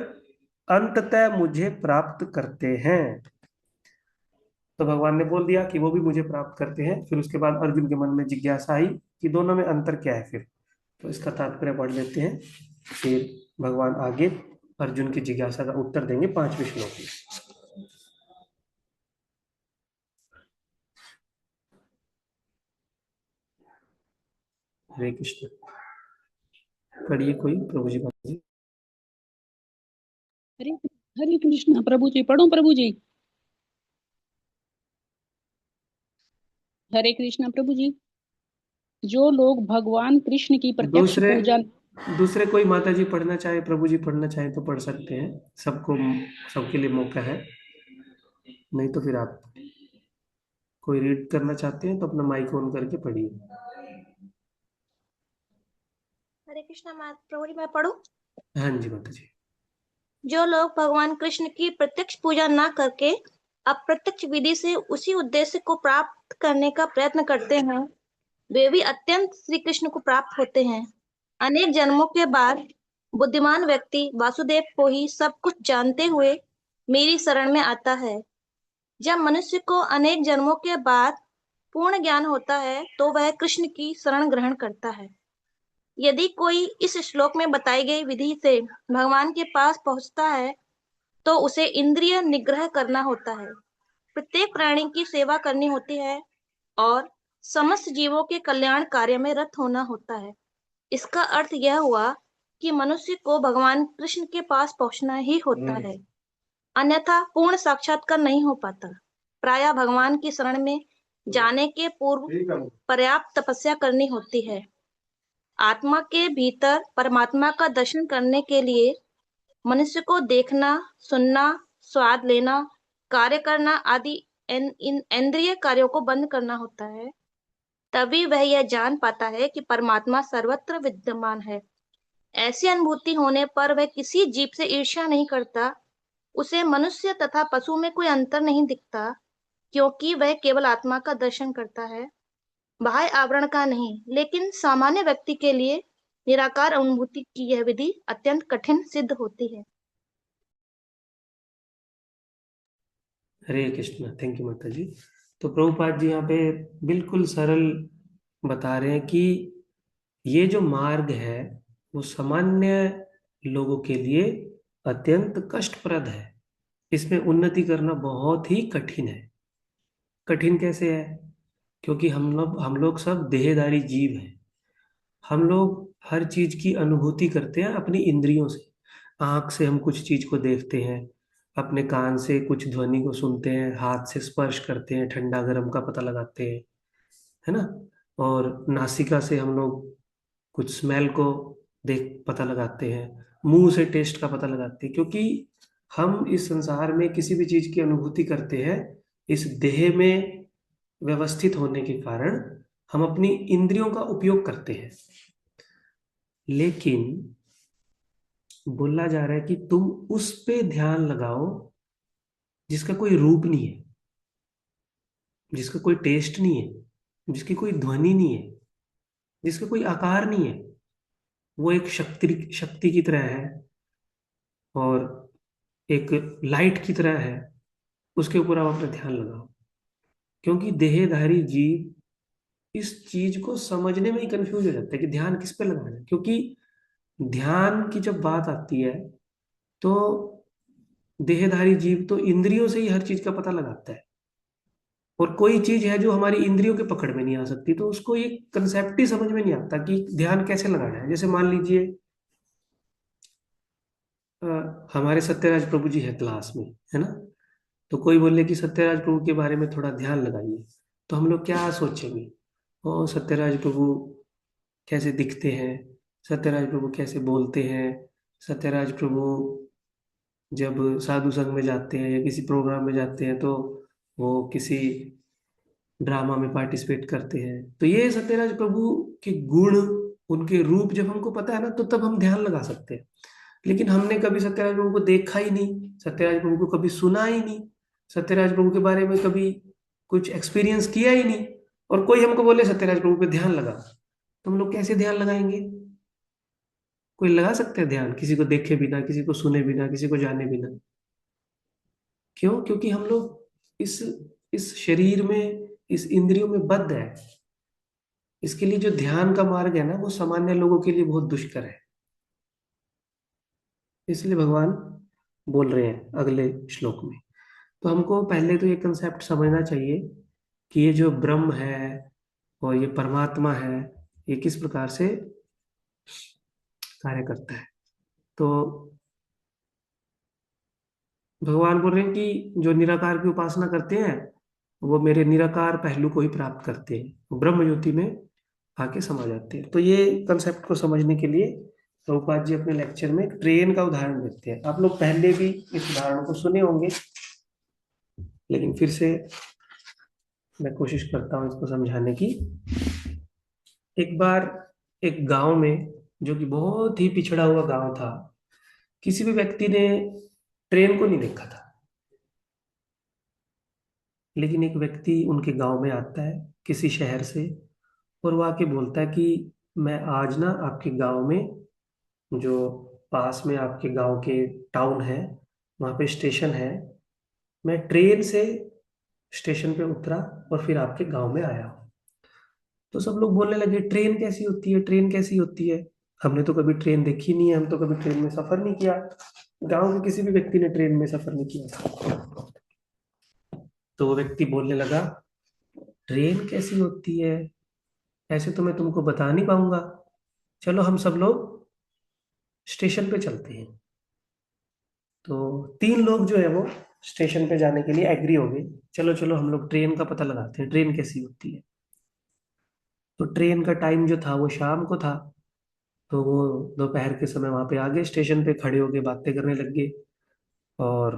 अंततः मुझे प्राप्त करते हैं। तो भगवान ने बोल दिया कि वो भी मुझे प्राप्त करते हैं। फिर उसके बाद अर्जुन के मन में जिज्ञासा आई कि दोनों में अंतर क्या है। फिर तो इसका तात्पर्य पढ़ लेते हैं, फिर भगवान आगे अर्जुन की जिज्ञासा का उत्तर देंगे 5वें श्लोक में। हरे कृष्ण। पढ़िए कोई, प्रभु जी बात।
हरे हरे कृष्णा प्रभु जी। पढ़ो प्रभु जी। हरे कृष्णा प्रभु जी। जो लोग भगवान कृष्ण की प्रत्यक्ष पूजा
दूसरे कोई माता जी पढ़ना चाहे, प्रभु जी पढ़ना चाहे तो पढ़ सकते हैं। सबके लिए मौका है। नहीं तो फिर आप कोई रीड करना चाहते हैं तो अपना माइक ऑन करके पढ़िए।
हरे कृष्णा प्रभु जी, मैं पढ़ूं?
हाँ जी माता जी।
जो लोग भगवान कृष्ण की प्रत्यक्ष पूजा न करके अप्रत्यक्ष विधि से उसी उद्देश्य को प्राप्त करने का प्रयत्न करते हैं, वे भी अत्यंत श्री कृष्ण को प्राप्त होते हैं। अनेक जन्मों के बाद बुद्धिमान व्यक्ति वासुदेव को ही सब कुछ जानते हुए मेरी शरण में आता है। जब मनुष्य को अनेक जन्मों के बाद पूर्ण ज्ञान होता है तो वह कृष्ण की शरण ग्रहण करता है। यदि कोई इस श्लोक में बताई गई विधि से भगवान के पास पहुंचता है तो उसे इंद्रिय निग्रह करना होता है, प्रत्येक प्राणी की सेवा करनी होती है और समस्त जीवों के कल्याण कार्य में रत होना होता है। इसका अर्थ यह हुआ कि मनुष्य को भगवान कृष्ण के पास पहुंचना ही होता है, अन्यथा पूर्ण साक्षात्कार नहीं हो पाता। प्रायः भगवान की शरण में जाने के पूर्व पर्याप्त तपस्या करनी होती है। आत्मा के भीतर परमात्मा का दर्शन करने के लिए मनुष्य को देखना, सुनना, स्वाद लेना, कार्य करना आदि इन इंद्रिय कार्यों को बंद करना होता है। तभी वह यह जान पाता है कि परमात्मा सर्वत्र विद्यमान है। ऐसी अनुभूति होने पर वह किसी जीव से ईर्ष्या नहीं करता। उसे मनुष्य तथा पशु में कोई अंतर नहीं दिखता, क्योंकि वह केवल आत्मा का दर्शन करता है, बाह्य आवरण का नहीं। लेकिन सामान्य व्यक्ति के लिए निराकार अनुभूति की यह विधि अत्यंत कठिन सिद्ध होती है।
हरे कृष्ण। थैंक यू माता जी। तो प्रभुपाद जी यहाँ पे बिल्कुल सरल बता रहे हैं कि ये जो मार्ग है वो सामान्य लोगों के लिए अत्यंत कष्टप्रद है। इसमें उन्नति करना बहुत ही कठिन है। कठिन कैसे है? क्योंकि हम लोग सब देहधारी जीव हैं। हम लोग हर चीज की अनुभूति करते हैं अपनी इंद्रियों से। आंख से हम कुछ चीज को देखते हैं, अपने कान से कुछ ध्वनि को सुनते हैं, हाथ से स्पर्श करते हैं, ठंडा गर्म का पता लगाते हैं, है ना। और नासिका से हम लोग कुछ स्मेल को देख पता लगाते हैं, मुंह से टेस्ट का पता लगाते हैं। क्योंकि हम इस संसार में किसी भी चीज की अनुभूति करते हैं इस देह में व्यवस्थित होने के कारण हम अपनी इंद्रियों का उपयोग करते हैं। लेकिन बोला जा रहा है कि तुम उस पे ध्यान लगाओ जिसका कोई रूप नहीं है, जिसका कोई टेस्ट नहीं है, जिसकी कोई ध्वनि नहीं है, जिसका कोई आकार नहीं है। वो एक शक्ति की तरह है और एक लाइट की तरह है। उसके ऊपर आप अपना ध्यान लगाओ। क्योंकि देहधारी जीव इस चीज को समझने में ही कंफ्यूज हो जाता है कि ध्यान किस पे लगाना है। क्योंकि ध्यान की जब बात आती है तो देहधारी जीव तो इंद्रियों से ही हर चीज का पता लगाता है। और कोई चीज है जो हमारी इंद्रियों के पकड़ में नहीं आ सकती, तो उसको ये कंसेप्ट ही समझ में नहीं आता कि ध्यान कैसे लगाना है। जैसे मान लीजिए हमारे सत्यराज प्रभु जी है क्लास में, है ना, तो कोई बोले कि सत्यराज प्रभु के बारे में थोड़ा ध्यान लगाइए, तो हम लोग क्या सोचेंगे? ओ, सत्यराज प्रभु कैसे दिखते हैं, सत्यराज प्रभु कैसे बोलते हैं, सत्यराज प्रभु जब साधु संघ में जाते हैं या किसी प्रोग्राम में जाते हैं तो वो किसी ड्रामा में पार्टिसिपेट करते हैं। तो ये सत्यराज प्रभु के गुण, उनके रूप जब हमको पता है ना, तो तब हम ध्यान लगा सकते हैं। लेकिन हमने कभी सत्यराज प्रभु को देखा ही नहीं, सत्यराज प्रभु को कभी सुना ही नहीं, सत्यराज प्रभु के बारे में कभी कुछ एक्सपीरियंस किया ही नहीं, और कोई हमको बोले सत्यराज प्रभु पे ध्यान लगा, तो हम लोग कैसे ध्यान लगाएंगे? कोई लगा सकते हैं ध्यान किसी को देखे बिना, किसी को सुने बिना, किसी को जाने बिना? क्यों? क्योंकि हम लोग इस शरीर में, इस इंद्रियों में बद्ध है। इसके लिए जो ध्यान का मार्ग है ना, वो सामान्य लोगों के लिए बहुत दुष्कर है। इसलिए भगवान बोल रहे हैं अगले श्लोक में। तो हमको पहले तो ये कंसेप्ट समझना चाहिए कि ये जो ब्रह्म है और ये परमात्मा है, ये किस प्रकार से कार्य करता है। तो भगवान बोल रहे हैं कि जो निराकार की उपासना करते हैं वो मेरे निराकार पहलू को ही प्राप्त करते हैं, वो ब्रह्म ज्योति में आके समा जाते हैं। तो ये कंसेप्ट को समझने के लिए प्रभुपाद जी अपने लेक्चर में एक ट्रेन का उदाहरण देते हैं। आप लोग पहले भी इस उदाहरण को सुने होंगे, लेकिन फिर से मैं कोशिश करता हूँ इसको समझाने की। एक बार एक गांव में, जो कि बहुत ही पिछड़ा हुआ गांव था, किसी भी व्यक्ति ने ट्रेन को नहीं देखा था। लेकिन एक व्यक्ति उनके गांव में आता है किसी शहर से, और वो आके बोलता है कि मैं आज ना आपके गांव में, जो पास में आपके गांव के टाउन है, वहाँ पे स्टेशन है, मैं ट्रेन से स्टेशन पे उतरा और फिर आपके गांव में आया हूँ। तो सब लोग बोलने लगे ट्रेन कैसी होती है, ट्रेन कैसी होती है, हमने तो कभी ट्रेन देखी नहीं है, हम तो कभी ट्रेन में सफर नहीं किया। गांव के किसी भी व्यक्ति ने ट्रेन में सफर नहीं किया था। तो वो व्यक्ति बोलने लगा ट्रेन कैसी होती है, ऐसे तो मैं तुमको बता नहीं पाऊंगा, चलो हम सब लोग स्टेशन पे चलते हैं। तो तीन लोग जो है वो स्टेशन पे जाने के लिए एग्री हो गए, चलो चलो हम लोग ट्रेन का पता लगाते हैं, ट्रेन कैसी होती है। तो ट्रेन का टाइम जो था वो शाम को था, तो वो दोपहर के समय वहां पे आ गए, स्टेशन पे खड़े होके बातें करने लग गए। और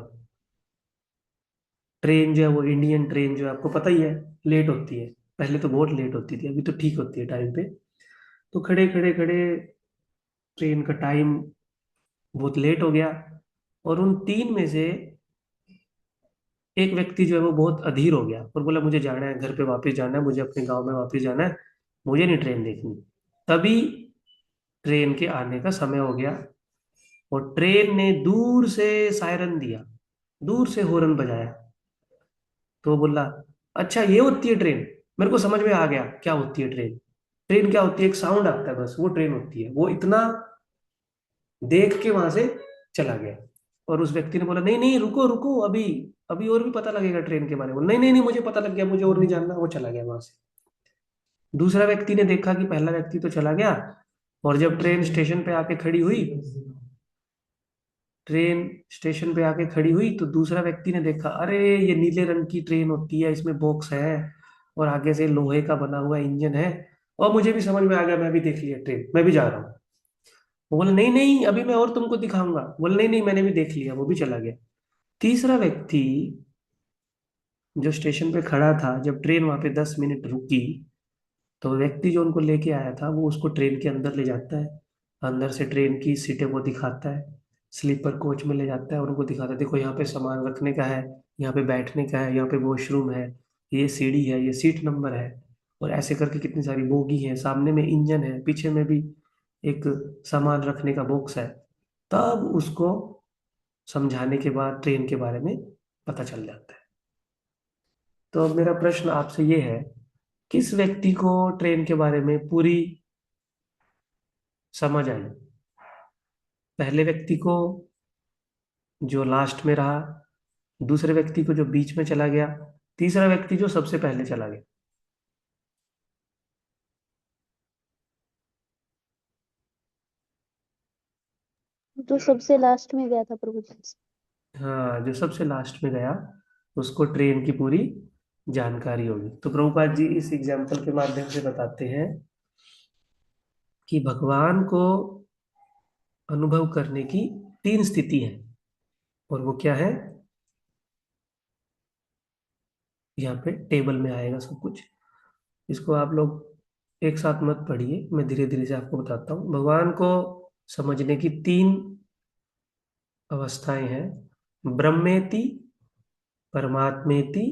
ट्रेन जो है वो इंडियन ट्रेन जो है आपको पता ही है, लेट होती है। पहले तो बहुत लेट होती थी, अभी तो ठीक होती है टाइम पे। तो खड़े खड़े खड़े ट्रेन का टाइम बहुत लेट हो गया, और उन तीन में से एक व्यक्ति जो है वो बहुत अधीर हो गया और बोला मुझे जाना है, घर पे वापस जाना है, मुझे अपने गांव में वापस जाना है, मुझे नहीं ट्रेन देखनी। तभी ट्रेन के आने का समय हो गया, और ट्रेन ने दूर से सायरन दिया, दूर से हॉर्न बजाया। तो वो बोला अच्छा ये होती है ट्रेन, मेरे को समझ में आ गया क्या होती है ट्रेन। ट्रेन क्या होती है, एक साउंड आता है बस, वो ट्रेन होती है। वो इतना देख के वहां से चला गया। और उस व्यक्ति ने बोला नहीं नहीं रुको रुको, अभी अभी और भी पता लगेगा ट्रेन के बारे में। नहीं नहीं नहीं मुझे पता लग गया, मुझे और नहीं जानना। वो चला गया वहां से। दूसरा व्यक्ति ने देखा कि पहला व्यक्ति तो चला गया, और जब ट्रेन स्टेशन पे आके खड़ी हुई, ट्रेन स्टेशन पे आके खड़ी हुई, तो दूसरा व्यक्ति ने देखा अरे ये नीले रंग की ट्रेन होती है, इसमें बॉक्स है और आगे से लोहे का बना हुआ इंजन है, और मुझे भी समझ में आ गया, मैं भी देख लिया ट्रेन, मैं भी जा रहा हूँ। वो बोले नहीं नहीं अभी मैं और तुमको दिखाऊंगा। बोले नहीं नहीं मैंने भी देख लिया, वो भी चला गया। तीसरा व्यक्ति जो स्टेशन पे खड़ा था, जब ट्रेन वहां पे 10 मिनट रुकी, तो व्यक्ति जो उनको लेके आया था वो उसको ट्रेन के अंदर ले जाता है, अंदर से ट्रेन की सीटें वो दिखाता है, स्लीपर कोच में ले जाता है और उनको दिखाता है देखो यहाँ पे सामान रखने का है, यहाँ पे बैठने का है, यहाँ पे वॉशरूम है, ये सीढ़ी है, ये सीट नंबर है, और ऐसे करके कितनी सारी बोगी है, सामने में इंजन है, पीछे में भी एक सामान रखने का बॉक्स है। तब उसको समझाने के बाद ट्रेन के बारे में पता चल जाता है। तो अब मेरा प्रश्न आपसे ये है, किस व्यक्ति को ट्रेन के बारे में पूरी समझ आई? पहले व्यक्ति को जो लास्ट में रहा, दूसरे व्यक्ति को जो बीच में चला गया, तीसरा व्यक्ति जो सबसे पहले चला गया।
जो सबसे लास्ट में गया था प्रभु जी।
हाँ, जो सबसे लास्ट में गया उसको ट्रेन की पूरी जानकारी होगी। तो प्रभुपाद जी इस एग्जाम्पल के माध्यम से बताते हैं कि भगवान को अनुभव करने की तीन स्थिति है, और वो क्या है, यहाँ पे टेबल में आएगा सब कुछ। इसको आप लोग एक साथ मत पढ़िए, मैं धीरे धीरे से आपको बताता हूँ। भगवान को समझने की तीन अवस्थाएं हैं: ब्रह्मेति, परमात्मेति,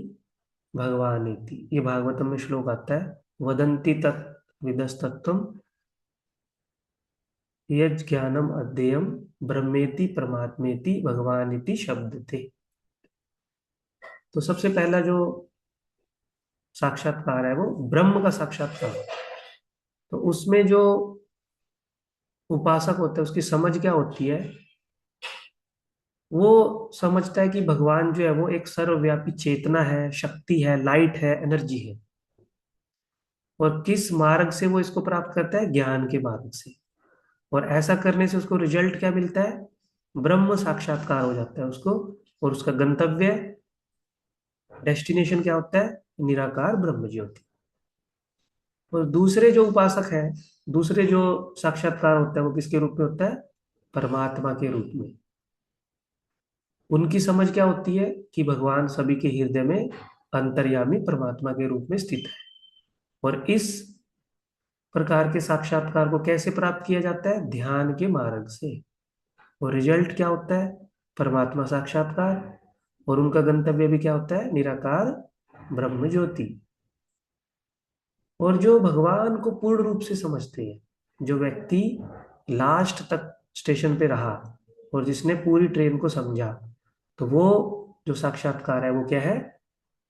भगवानेति। ये भागवतम में श्लोक आता है, वदंती तत् विदस्तत्वम यज् ज्ञानम अध्ययम ब्रह्मेति परमात्मेति भगवानिति शब्द थे। तो सबसे पहला जो साक्षात्कार है वो ब्रह्म का साक्षात्कार है। तो उसमें जो उपासक होता है उसकी समझ क्या होती है, वो समझता है कि भगवान जो है वो एक सर्वव्यापी चेतना है, शक्ति है, लाइट है, एनर्जी है। और किस मार्ग से वो इसको प्राप्त करता है, ज्ञान के मार्ग से। और ऐसा करने से उसको रिजल्ट क्या मिलता है, ब्रह्म साक्षात्कार हो जाता है उसको। और उसका गंतव्य, डेस्टिनेशन क्या होता है, निराकार ब्रह्म ज्योति। और दूसरे जो उपासक है, दूसरे जो साक्षात्कार होता है वो किसके रूप में होता है, परमात्मा के रूप में। उनकी समझ क्या होती है कि भगवान सभी के हृदय में अंतर्यामी परमात्मा के रूप में स्थित है। और इस प्रकार के साक्षात्कार को कैसे प्राप्त किया जाता है, ध्यान के मार्ग से। और रिजल्ट क्या होता है, परमात्मा साक्षात्कार। और उनका गंतव्य भी क्या होता है, निराकार ब्रह्म ज्योति। और जो भगवान को पूर्ण रूप से समझते हैं, जो व्यक्ति लास्ट तक स्टेशन पे रहा और जिसने पूरी ट्रेन को समझा, तो वो जो साक्षात्कार है वो क्या है,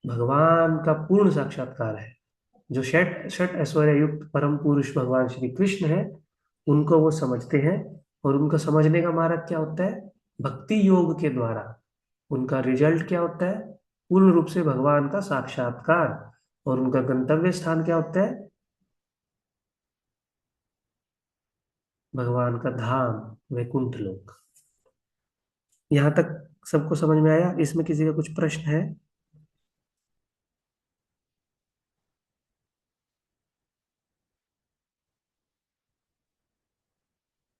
भगवान का पूर्ण साक्षात्कार है। जो षट षट ऐश्वर्य युक्त परम पुरुष भगवान श्री कृष्ण है, उनको वो समझते हैं। और उनका समझने का मार्ग क्या होता है, भक्ति योग के द्वारा। उनका रिजल्ट क्या होता है, पूर्ण रूप से भगवान का साक्षात्कार। और उनका गंतव्य स्थान क्या होता है, भगवान का धाम, वैकुंठ लोक। यहाँ तक सबको समझ में आया? इसमें किसी का कुछ प्रश्न है?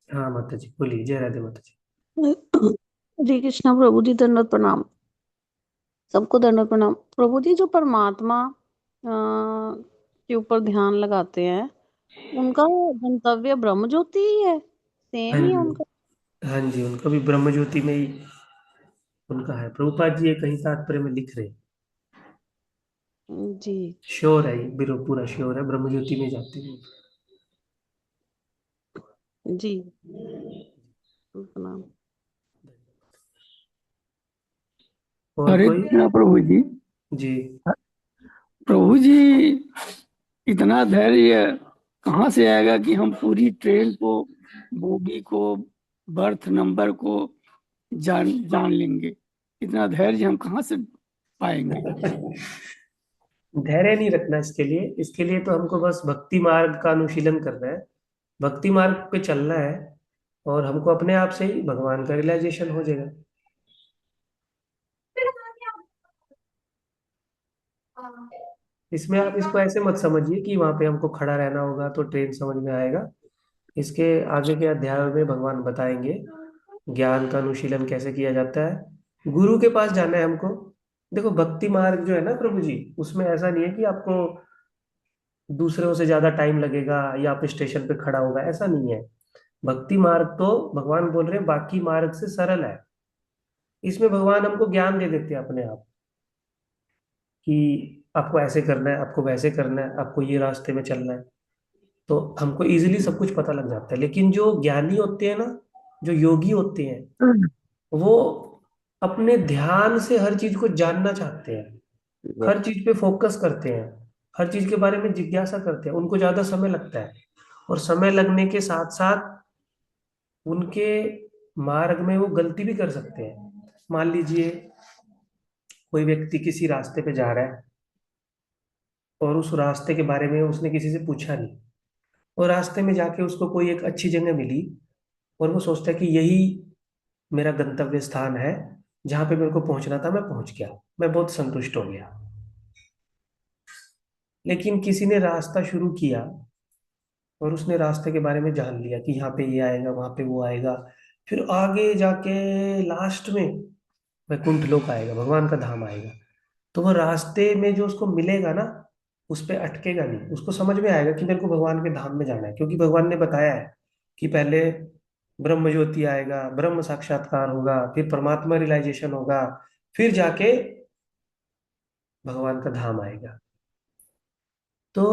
हाँ माता जी बोलिए, जय राधे माता जी।
हरे कृष्णा प्रभु जी, दंडवत प्रणाम। सबको दंडवत प्रणाम। प्रभु जी, जो परमात्मा के ऊपर ध्यान लगाते हैं, उनका गंतव्य ब्रह्म ज्योति ही है,
हाँ
सेम ही है
जी,
उनका।
हाँ जी, उनका भी ब्रह्म ज्योति में ही उनका है। प्रभुपाद जी ये कहीं तात्पर्य में लिख रहे हैं,
जी
श्योर है, ये पूरा श्योर है, ब्रह्म ज्योति में जाते हैं।
जी प्रणाम।
और
हरे
कोई?
कृष्णा प्रभु जी।
जी
प्रभु जी, इतना धैर्य कहाँ से आएगा कि हम पूरी ट्रेन को, बोगी को, बर्थ नंबर को जान जान लेंगे? इतना धैर्य हम कहाँ से पाएंगे?
धैर्य नहीं रखना इसके लिए। इसके लिए तो हमको बस भक्ति मार्ग का अनुशीलन करना है, भक्ति मार्ग पे चलना है, और हमको अपने आप से ही भगवान का रियलाइजेशन हो जाएगा। इसमें आप इसको ऐसे मत समझिए कि वहां पे हमको खड़ा रहना होगा तो ट्रेन समझ में आएगा। इसके आगे के अध्यायों में भगवान बताएंगे ज्ञान का अनुशीलन कैसे किया जाता है। गुरु के पास जाना है हमको। देखो भक्ति मार्ग जो है ना प्रभु जी, उसमें ऐसा नहीं है कि आपको दूसरों से ज्यादा टाइम लगेगा या आप स्टेशन पे खड़ा होगा, ऐसा नहीं है। भक्ति मार्ग तो भगवान बोल रहे हैं बाकी मार्ग से सरल है। इसमें भगवान हमको ज्ञान दे देते हैं अपने आप कि आपको ऐसे करना है, आपको वैसे करना है, आपको ये रास्ते में चलना है। तो हमको इजीली सब कुछ पता लग जाता है। लेकिन जो ज्ञानी होते हैं ना, जो योगी होते हैं, वो अपने ध्यान से हर चीज को जानना चाहते हैं, हर चीज पे फोकस करते हैं, हर चीज के बारे में जिज्ञासा करते हैं। उनको ज्यादा समय लगता है, और समय लगने के साथ साथ उनके मार्ग में वो गलती भी कर सकते हैं। मान लीजिए कोई व्यक्ति किसी रास्ते पे जा रहा है और उस रास्ते के बारे में उसने किसी से पूछा नहीं, और रास्ते में जाके उसको कोई एक अच्छी जगह मिली, और वो सोचता है कि यही मेरा गंतव्य स्थान है, जहाँ पे मेरे को पहुंचना था मैं पहुंच गया, मैं बहुत संतुष्ट हो गया। लेकिन किसी ने रास्ता शुरू किया और उसने रास्ते के बारे में जान लिया कि यहाँ पे ये आएगा, वहां पे वो आएगा, फिर आगे जाके लास्ट में वैकुंठ लोक आएगा, भगवान का धाम आएगा। तो वो रास्ते में जो उसको मिलेगा ना, उस पे अटकेगा नहीं, उसको समझ में आएगा कि मेरे को भगवान के धाम में जाना है, क्योंकि भगवान ने बताया है कि पहले ब्रह्म ज्योति आएगा, ब्रह्म साक्षात्कार होगा, फिर परमात्मा रियलाइजेशन होगा, फिर जाके भगवान का धाम आएगा। तो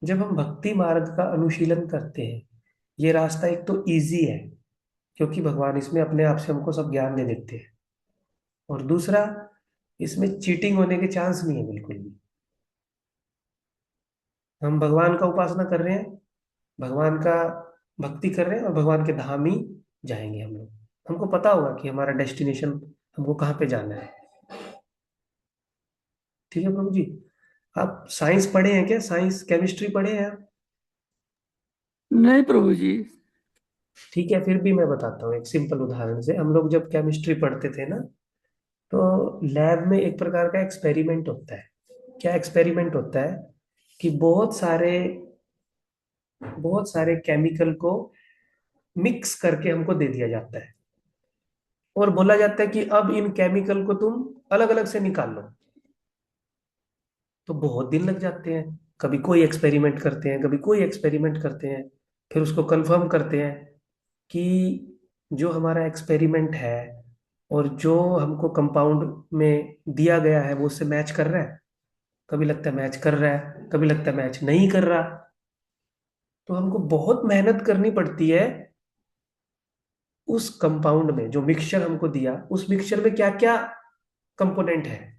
जब हम भक्ति मार्ग का अनुशीलन करते हैं, ये रास्ता एक तो इजी है, क्योंकि भगवान इसमें अपने आप से हमको सब ज्ञान दे देते हैं, और दूसरा, इसमें चीटिंग होने के चांस नहीं है बिल्कुल भी। हम भगवान का उपासना कर रहे हैं, भगवान का भक्ति कर रहे हैं, और भगवान के धाम ही जाएंगे हम लोग। हमको पता होगा कि हमारा डेस्टिनेशन, हमको कहाँ पे जाना है। ठीक है प्रभु जी। आप साइंस पढ़े हैं क्या? साइंस केमिस्ट्री पढ़े हैं आप?
नहीं प्रभु जी।
ठीक है, फिर भी मैं बताता हूँ एक सिंपल उदाहरण से। हम लोग जब केमिस्ट्री पढ़ते थे ना, तो लैब में एक प्रकार का एक्सपेरिमेंट होता है। क्या एक्सपेरिमेंट होता है कि बहुत सारे केमिकल को मिक्स करके हमको दे दिया जाता है, और बोला जाता है कि अब इन केमिकल को तुम अलग अलग से निकाल लो। तो बहुत दिन लग जाते हैं, कभी कोई एक्सपेरिमेंट करते हैं, कभी कोई एक्सपेरिमेंट करते हैं, फिर उसको कंफर्म करते हैं कि जो हमारा एक्सपेरिमेंट है और जो हमको कंपाउंड में दिया गया है वो उससे मैच कर रहा है। कभी लगता है मैच कर रहा है, कभी लगता है मैच नहीं कर रहा। तो हमको बहुत मेहनत करनी पड़ती है उस कंपाउंड में, जो मिक्सचर हमको दिया, उस मिक्सचर में क्या क्या कंपोनेंट है।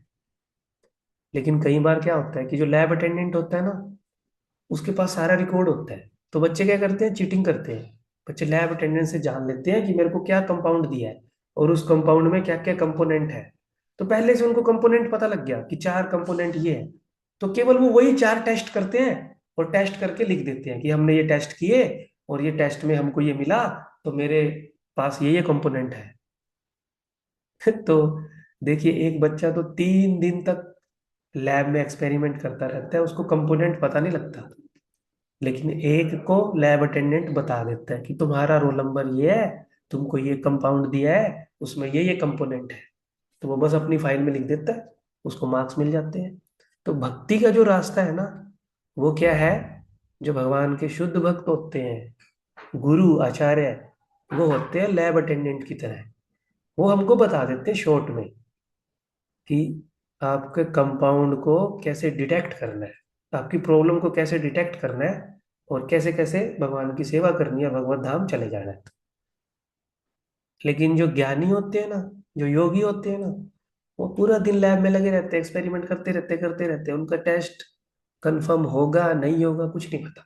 लेकिन कई बार क्या होता है कि जो लैब अटेंडेंट होता है ना, उसके पास सारा रिकॉर्ड होता है। तो बच्चे क्या करते हैं? चीटिंग करते हैं। बच्चे लैब अटेंडेंट से जान लेते हैं कि मेरे को क्या कंपाउंड दिया है, और उस कंपाउंड में क्या क्या कंपोनेंट है। तो पहले से उनको कंपोनेंट पता लग गया कि 4 कंपोनेंट ये है, तो केवल वो वही 4 टेस्ट करते हैं, और टेस्ट करके लिख देते हैं कि हमने ये टेस्ट किए, और ये टेस्ट में हमको ये मिला, तो मेरे पास ये कंपोनेंट है। तो देखिए, एक बच्चा तो 3 दिन तक लैब में एक्सपेरिमेंट करता रहता है, उसको कंपोनेंट पता नहीं लगता। लेकिन एक को लैब अटेंडेंट बता देता है कि तुम्हारा रोल नंबर ये है, तुमको ये कंपाउंड दिया है, उसमें ये कंपोनेंट है। तो वो बस अपनी फाइल में लिख देता है, उसको मार्क्स मिल जाते हैं। तो भक्ति का जो रास्ता है ना, वो क्या है? जो भगवान के शुद्ध भक्त होते हैं, गुरु आचार्य, वो होते हैं लैब अटेंडेंट की तरह। वो हमको बता देते हैं शॉर्ट में कि आपके कंपाउंड को कैसे डिटेक्ट करना है, आपकी प्रॉब्लम को कैसे डिटेक्ट करना है, और कैसे कैसे भगवान की सेवा करनी है, भगवत धाम चले जाना है। लेकिन जो ज्ञानी होते हैं ना, जो योगी होते हैं ना, वो पूरा दिन लैब में लगे रहते हैं, एक्सपेरिमेंट करते रहते हैं। उनका टेस्ट कंफर्म होगा नहीं होगा कुछ नहीं पता।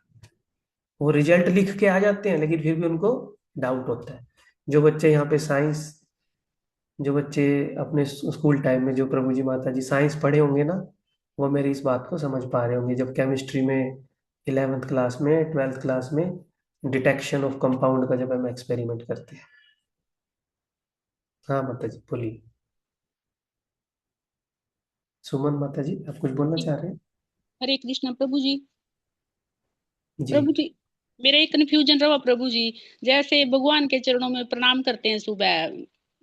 वो रिजल्ट लिख के आ जाते हैं, लेकिन फिर भी उनको डाउट होता है। जो बच्चे यहाँ पे साइंस, जो बच्चे अपने स्कूल टाइम में, जो प्रभु जी माता जी साइंस पढ़े होंगे ना, वो मेरी इस बात को समझ पा रहे होंगे। जब केमिस्ट्री में 11th क्लास में, 12th क्लास में डिटेक्शन ऑफ कंपाउंड का जब हम एक्सपेरिमेंट करते हैं। हाँ माता जी बोलिए। सुमन माता जी, आप कुछ बोलना चाह रहे हैं?
हरे कृष्ण प्रभु जी।
जी।
प्रभु जी, मेरा एक कन्फ्यूजन रहा प्रभु जी। जैसे भगवान के चरणों में प्रणाम करते हैं सुबह,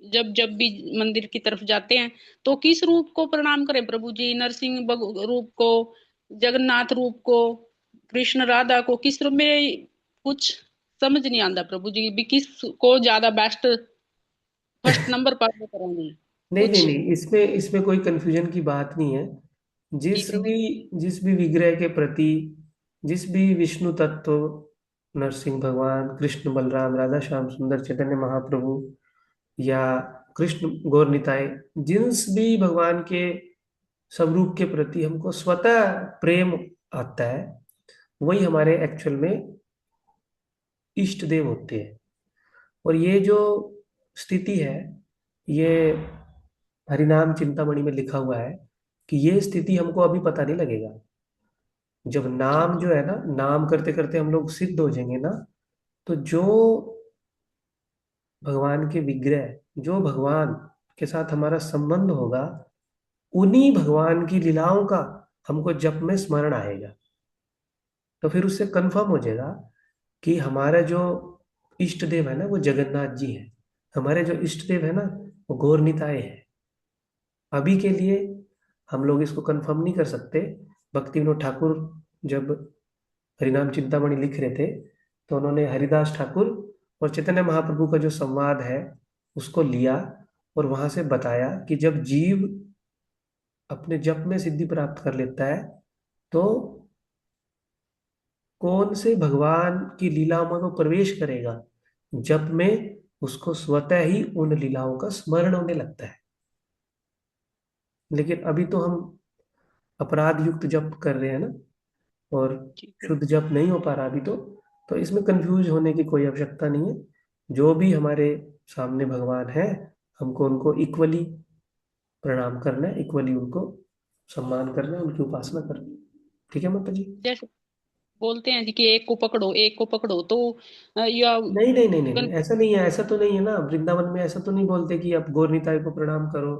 जब जब भी मंदिर की तरफ जाते हैं, तो किस रूप को प्रणाम करें प्रभु जी? नरसिंह रूप को, जगन्नाथ रूप को, कृष्ण राधा को, किस रूप में? कुछ समझ नहीं आता प्रभु जी भी किस को ज्यादा बेस्ट फर्स्ट नंबर पर वो करेंगे
नहीं नहीं
कुछ।
नहीं, इसमें इसमें कोई कंफ्यूजन की बात नहीं है।
जी प्रभु जी।
जिस भी विग्रह के प्रति, जिस भी विष्णु तत्व, नरसिंह भगवान, कृष्ण बलराम, राधा श्याम सुंदर चैतन्य महाप्रभु, या कृष्ण गौर निताय, जिस भी भगवान के स्वरूप के प्रति हमको स्वतः प्रेम आता है, वही हमारे एक्चुअल में इष्ट देव होते हैं। और ये जो स्थिति है, ये हरिनाम चिंतामणि में लिखा हुआ है कि ये स्थिति हमको अभी पता नहीं लगेगा। जब नाम जो है ना, नाम करते करते हम लोग सिद्ध हो जाएंगे ना, तो जो भगवान के विग्रह, जो भगवान के साथ हमारा संबंध होगा, उन्हीं भगवान की लीलाओं का हमको जप में स्मरण आएगा। तो फिर उससे कंफर्म हो जाएगा कि हमारा जो इष्ट देव है ना वो जगन्नाथ जी है, हमारे जो इष्ट देव है ना वो गौरनिताय है। अभी के लिए हम लोग इसको कंफर्म नहीं कर सकते। भक्ति विनोद ठाकुर जब हरिनाम चिंतामणि लिख रहे थे, तो उन्होंने हरिदास ठाकुर और चैतन्य महाप्रभु का जो संवाद है उसको लिया, और वहां से बताया कि जब जीव अपने जप में सिद्धि प्राप्त कर लेता है, तो कौन से भगवान की लीलाओं में वो प्रवेश करेगा, जप में उसको स्वतः ही उन लीलाओं का स्मरण होने लगता है। लेकिन अभी तो हम अपराध युक्त जप कर रहे हैं ना, और शुद्ध जप नहीं हो पा रहा अभी तो इसमें कंफ्यूज होने की कोई आवश्यकता नहीं है। जो भी हमारे सामने भगवान है, हमको उनको इक्वली प्रणाम करना है, इक्वली उनको सम्मान करना है, उनकी उपासना करनी है। ठीक है माता जी?
जैसे बोलते हैं जी कि एक को पकड़ो, एक को पकड़ो, तो या
नहीं नहीं नहीं नहीं नहीं, ऐसा नहीं है, ऐसा तो नहीं है ना। वृंदावन में ऐसा तो नहीं बोलते कि आप गौरनिताई को प्रणाम करो,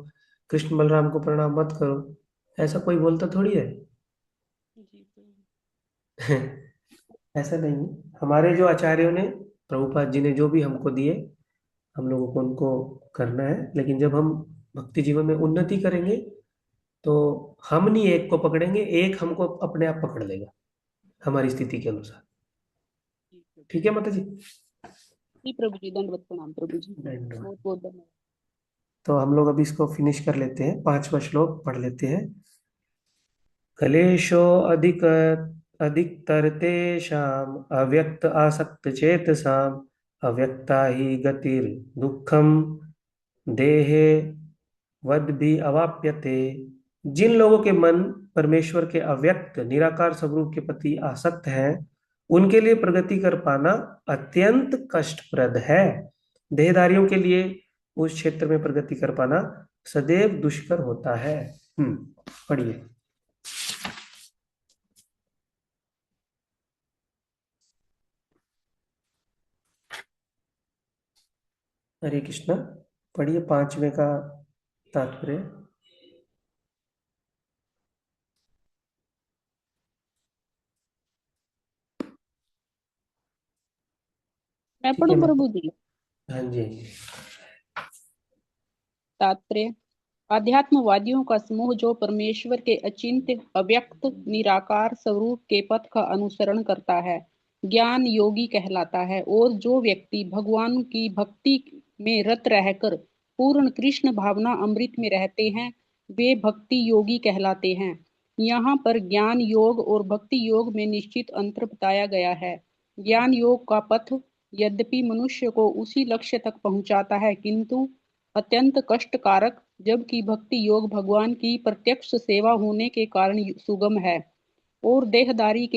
कृष्ण बलराम को प्रणाम मत करो। ऐसा कोई बोलता थोड़ी है। ऐसा नहीं है। हमारे जो आचार्यों ने, प्रभुपाद जी ने जो भी हमको दिए, हम लोगों को उनको करना है। लेकिन जब हम भक्ति जीवन में उन्नति करेंगे, तो हम नहीं एक को पकड़ेंगे, एक हमको अपने आप पकड़ लेगा हमारी स्थिति के अनुसार। ठीक है माता जी?
जी प्रभु जी, दंडवत प्रणाम प्रभु जी,
धन्यवाद।
बहुत बहुत धन्यवाद।
तो हम लोग अभी इसको फिनिश कर लेते हैं, 5वां श्लोक पढ़ लेते हैं। कलेशो अधिक अधिकतर तेषाम् अव्यक्त आसक्त चेतसाम् अव्यक्ता ही गतिर दुखम देहे वद भी अवाप्यते। जिन लोगों के मन परमेश्वर के अव्यक्त निराकार स्वरूप के प्रति आसक्त हैं, उनके लिए प्रगति कर पाना अत्यंत कष्टप्रद है। देहधारियों के लिए उस क्षेत्र में प्रगति कर पाना सदैव दुष्कर होता है। पढ़िए। हरे कृष्णा। पढ़िए 5वें का तात्पर्य।
मैं
ठीक है
पढ़ूं
मैं।
प्रभु जी?
हाँ जी हाँ जी।
तात्पर्य। आध्यात्मवादियों का समूह जो परमेश्वर के अचिंत्य अव्यक्त निराकार स्वरूप के पथ का अनुसरण करता है, ज्ञान योगी कहलाता है। और जो व्यक्ति भगवान की भक्ति में रत रहकर पूर्ण कृष्ण भावना अमृत में रहते हैं, वे भक्ति योगी कहलाते हैं। यहाँ पर ज्ञान योग और भक्ति योग में निश्चित अंतर बताया गया है। ज्ञान योग का पथ यद्यपि मनुष्य को उसी लक्ष्य तक पहुंचाता है, किंतु अत्यंत कष्टकारक, जबकि भक्ति योग भगवान की प्रत्यक्ष सेवा होने के कारण सुगम है और देहधारी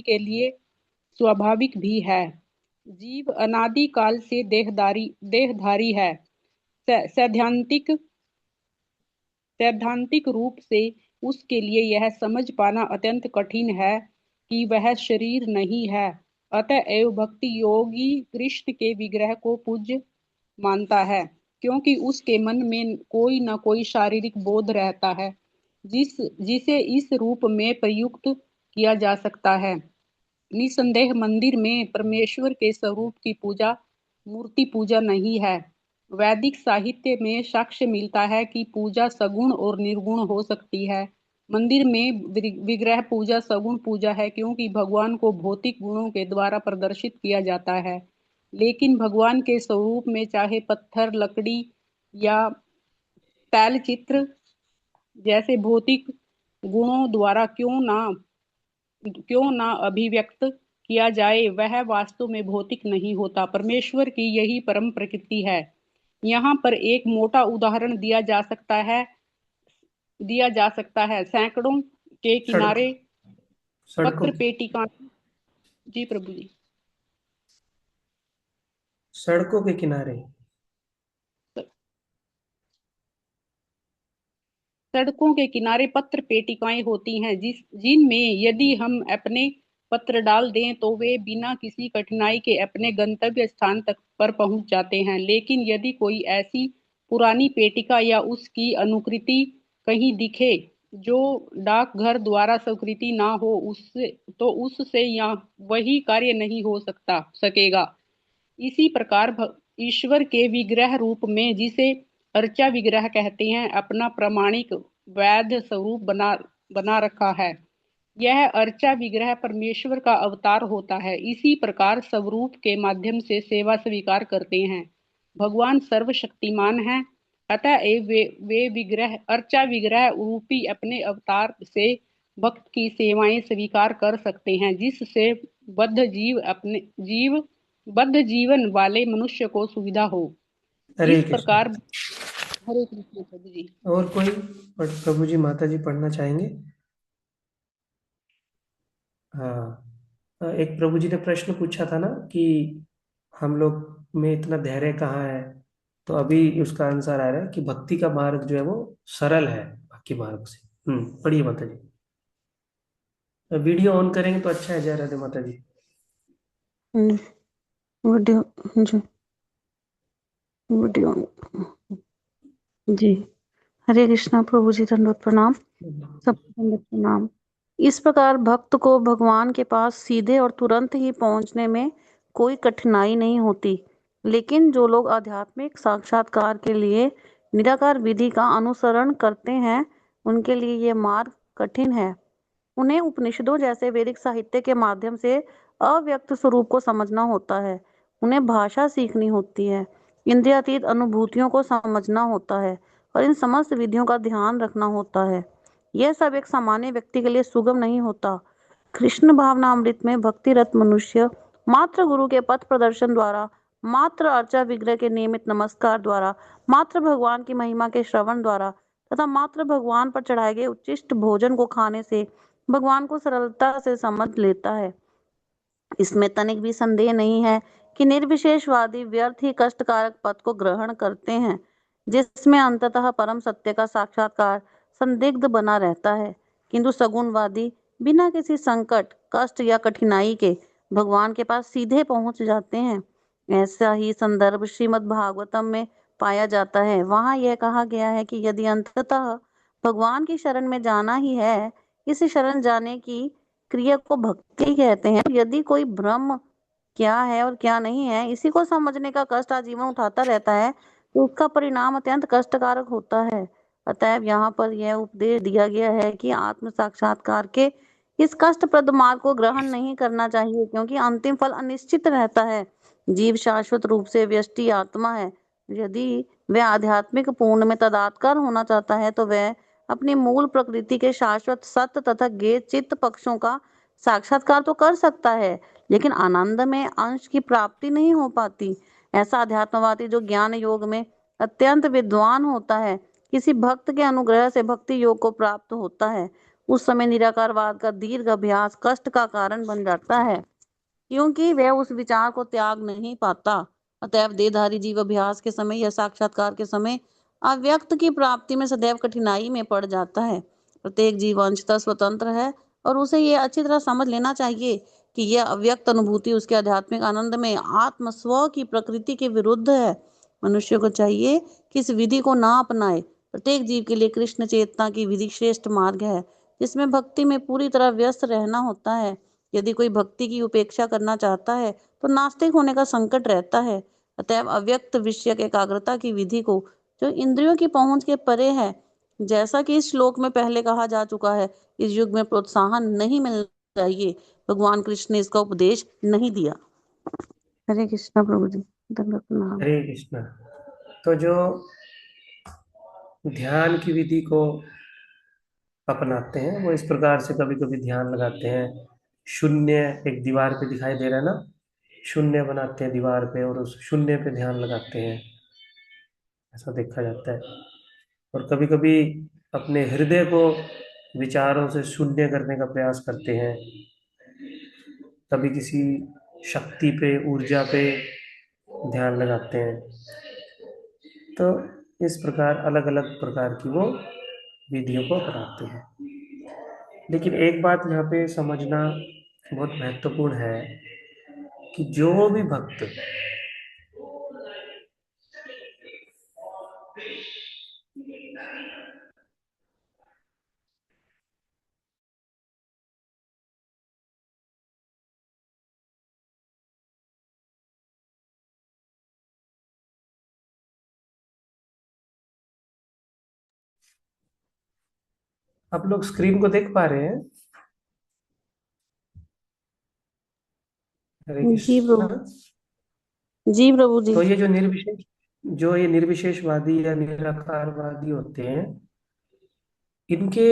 के लिए स्वाभाविक भी है। जीव अनादि काल से देहधारी है। सैद्धांतिक सैद्धांतिक रूप से उसके लिए यह समझ पाना अत्यंत कठिन है कि वह शरीर नहीं है। अतएव भक्ति योगी कृष्ण के विग्रह को पूज्य मानता है, क्योंकि उसके मन में कोई न कोई शारीरिक बोध रहता है जिसे इस रूप में प्रयुक्त किया जा सकता है। निसंदेह मंदिर में परमेश्वर के स्वरूप की पूजा मूर्ति पूजा नहीं है। वैदिक साहित्य में साक्ष्य मिलता है कि पूजा सगुण और निर्गुण हो सकती है। मंदिर में विग्रह पूजा सगुण पूजा है, क्योंकि भगवान को भौतिक गुणों के द्वारा प्रदर्शित किया जाता है। लेकिन भगवान के स्वरूप में चाहे पत्थर, लकड़ी या तैलचित्र जैसे भौतिक गुणों द्वारा क्यों ना अभिव्यक्त किया जाए, वह वास्तव में भौतिक नहीं होता। परमेश्वर की यही परम प्रकृति है। यहाँ पर एक मोटा उदाहरण दिया जा सकता है। सैकड़ों के
सड़क
किनारे
सड़कों
पत्र पेटिका। जी प्रभु जी।
सड़कों के किनारे।
सड़कों के किनारे पत्र पेटिकाएं होती हैं जिनमें यदि हम अपने पत्र डाल दें तो वे बिना किसी कठिनाई के अपने गंतव्य स्थान तक पर पहुंच जाते हैं। लेकिन यदि कोई ऐसी पुरानी पेटिका या उसकी अनुकृति कहीं दिखे जो डाकघर द्वारा स्वीकृति ना हो उससे यहाँ वही कार्य नहीं हो सकेगा। इसी प्रकार ईश्वर के विग्रह रूप में, जिसे अर्चा विग्रह कहते हैं, अपना प्रमाणिक वैध स्वरूप बना रखा है। यह अर्चा विग्रह परमेश्वर का अवतार होता है। इसी प्रकार स्वरूप के माध्यम से सेवा स्वीकार करते हैं। भगवान सर्वशक्तिमान हैं, अतएव वे विग्रह अर्चा विग्रह रूपी अपने अवतार से भक्त की सेवाएं स्वीकार कर सकते हैं, जिससे बद्ध जीवन वाले मनुष्य को सुविधा हो।
हरे
इस
कृष्ण।
प्रकार हरे कृष्ण प्रभु जी।
और कोई प्रभु जी माता जी पढ़ना चाहेंगे? हाँ, एक प्रभु जी ने प्रश्न पूछा था ना कि हम लोग में इतना धैर्य कहाँ है, तो अभी उसका आंसर आ रहा है कि भक्ति का मार्ग जो है वो सरल है बाकी मार्ग से। पढ़िए माता जी। वीडियो ऑन करेंगे तो अच्छा है। जय राधे माता जी।
वीडियो जी, वीडियो जी। हरे कृष्णा प्रभु जी, दंडवत प्रणाम। सबको दंडवत प्रणाम। इस प्रकार भक्त को भगवान के पास सीधे और तुरंत ही पहुंचने में कोई कठिनाई नहीं होती, लेकिन जो लोग आध्यात्मिक साक्षात्कार के लिए निराकार विधि का अनुसरण करते हैं उनके लिए ये मार्ग कठिन है। उन्हें उपनिषदों जैसे वैदिक साहित्य के माध्यम से अव्यक्त स्वरूप को समझना होता है। उन्हें भाषा सीखनी होती है, इंद्रियातीत अनुभूतियों को समझना होता है और इन समस्त विधियों का ध्यान रखना होता है। यह सब एक सामान्य व्यक्ति के लिए सुगम नहीं होता। कृष्ण भावनामृत में भक्ति रत मनुष्य मात्र गुरु के पथ प्रदर्शन द्वारा, मात्र अर्चा विग्रह के नियमित नमस्कार द्वारा, मात्र भगवान की महिमा के श्रवण द्वारा तथा मात्र भगवान पर चढ़ाए गए उच्चिष्ट भोजन को खाने से भगवान को सरलता से समझ लेता है। इसमें तनिक भी संदेह नहीं है कि निर्विशेषवादी व्यर्थ ही कष्टकारक पथ को ग्रहण करते हैं, जिसमें अंततः परम सत्य का साक्षात्कार संदिग्ध बना रहता है, किंतु सगुणवादी बिना किसी संकट, कष्ट या कठिनाई के भगवान के पास सीधे पहुंच जाते हैं। ऐसा ही संदर्भ श्रीमद् भागवतम में पाया जाता है। वहां यह कहा गया है कि यदि अंततः भगवान की शरण में जाना ही है, इस शरण जाने की क्रिया को भक्ति कहते हैं। यदि कोई ब्रह्म क्या है और क्या नहीं है इसी को समझने का कष्ट आजीवन उठाता रहता है तो उसका परिणाम अत्यंत कष्टकारक होता है। अतएव यहाँ पर यह उपदेश दिया गया है कि आत्म साक्षात्कार के इस कष्टप्रद मार्ग को ग्रहण नहीं करना चाहिए, क्योंकि अंतिम फल अनिश्चित रहता है। जीव शाश्वत रूप से व्यष्टि आत्मा है। यदि वह आध्यात्मिक पूर्ण में तदात्कार होना चाहता है तो वह अपनी मूल प्रकृति के शाश्वत सत्य तथा ज्ञेय चित्त पक्षों का साक्षात्कार तो कर सकता है, लेकिन आनंद में अंश की प्राप्ति नहीं हो पाती। ऐसा अध्यात्मवादी जो ज्ञान योग में अत्यंत विद्वान होता है, किसी भक्त के अनुग्रह से भक्ति योग को प्राप्त होता है, उस समय निराकारवाद का दीर्घ अभ्यास कष्ट का कारण बन जाता है, क्योंकि वह उस विचार को त्याग नहीं पाता। अतएव देहधारी जीव अभ्यास के समय या साक्षात्कार के समय अव्यक्त की प्राप्ति में सदैव कठिनाई में पड़ जाता है। प्रत्येक जीव अंशतः स्वतंत्र है और उसे यह अच्छी तरह समझ लेना चाहिए कि यह अव्यक्त अनुभूति उसके आध्यात्मिक आनंद में आत्म स्व की प्रकृति के विरुद्ध है। मनुष्य को चाहिए कि इस विधि को ना अपनाए। प्रत्येक जीव के लिए कृष्ण चेतना की विधि श्रेष्ठ मार्ग है, जिसमें भक्ति में पूरी तरह व्यस्त रहना होता है। यदि कोई भक्ति की उपेक्षा करना चाहता है तो नास्तिक होने का संकट रहता है। अतएव अव्यक्त विषय एकाग्रता की विधि को, जो इंद्रियों की पहुंच के परे है, जैसा कि इस श्लोक में पहले कहा जा चुका है, इस युग में प्रोत्साहन नहीं मिलना चाहिए। भगवान कृष्ण ने इसका उपदेश नहीं दिया। हरे कृष्णा प्रभु जी, दंडवत प्रणाम।
हरे कृष्णा। तो जो ध्यान की विधि को अपनाते हैं वो इस प्रकार से कभी कभी ध्यान लगाते हैं। शून्य एक दीवार पे दिखाई दे रहा है ना, शून्य बनाते हैं दीवार पे और उस शून्य पे ध्यान लगाते हैं, ऐसा देखा जाता है। और कभी कभी अपने हृदय को विचारों से शून्य करने का प्रयास करते हैं। कभी किसी शक्ति पे, ऊर्जा पे ध्यान लगाते हैं। तो इस प्रकार अलग अलग प्रकार की वो विधियों को अपनाते हैं। लेकिन एक बात यहाँ पे समझना बहुत महत्वपूर्ण है कि जो भी भक्त आप लोग स्क्रीन को देख पा रहे हैं? हरे
जी
कृष्णा।
प्रभु, जी प्रभु जी।
तो ये निर्विशेषवादी या निराकारवादी होते हैं, इनके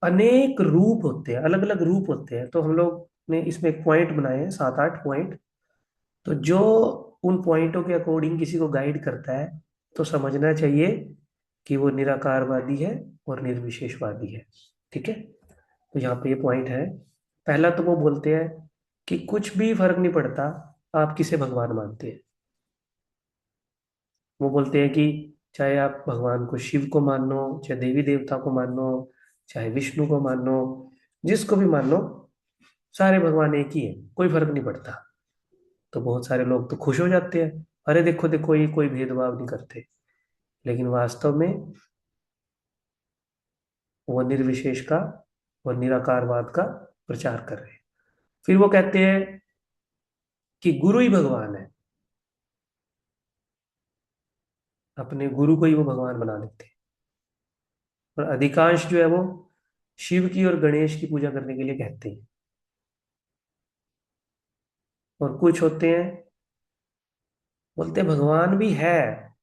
अनेक रूप होते हैं, अलग अलग रूप होते हैं। तो हम लोग ने इसमें एक पॉइंट बनाए हैं, 7-8 पॉइंट। तो जो उन पॉइंटों के अकॉर्डिंग किसी को गाइड करता है, तो समझना चाहिए कि वो निराकारवादी है और निर्विशेषवादी है। ठीक है, तो यहाँ पे ये पॉइंट है। पहला तो वो बोलते हैं कि कुछ भी फर्क नहीं पड़ता आप किसे भगवान मानते हैं। वो बोलते हैं कि चाहे आप भगवान को शिव को मान लो, चाहे देवी देवता को मान लो, चाहे विष्णु को मान लो, जिसको भी मान लो, सारे भगवान एक ही है, कोई फर्क नहीं पड़ता। तो बहुत सारे लोग तो खुश हो जाते हैं, अरे देखो देखो ये कोई भेदभाव नहीं करते। लेकिन वास्तव में वो निर्विशेष का और निराकारवाद का प्रचार कर रहे हैं। फिर वो कहते हैं कि गुरु ही भगवान है, अपने गुरु को ही वो भगवान बना लेते हैं। और अधिकांश जो है वो शिव की और गणेश की पूजा करने के लिए कहते हैं। और कुछ होते हैं बोलते हैं भगवान भी है,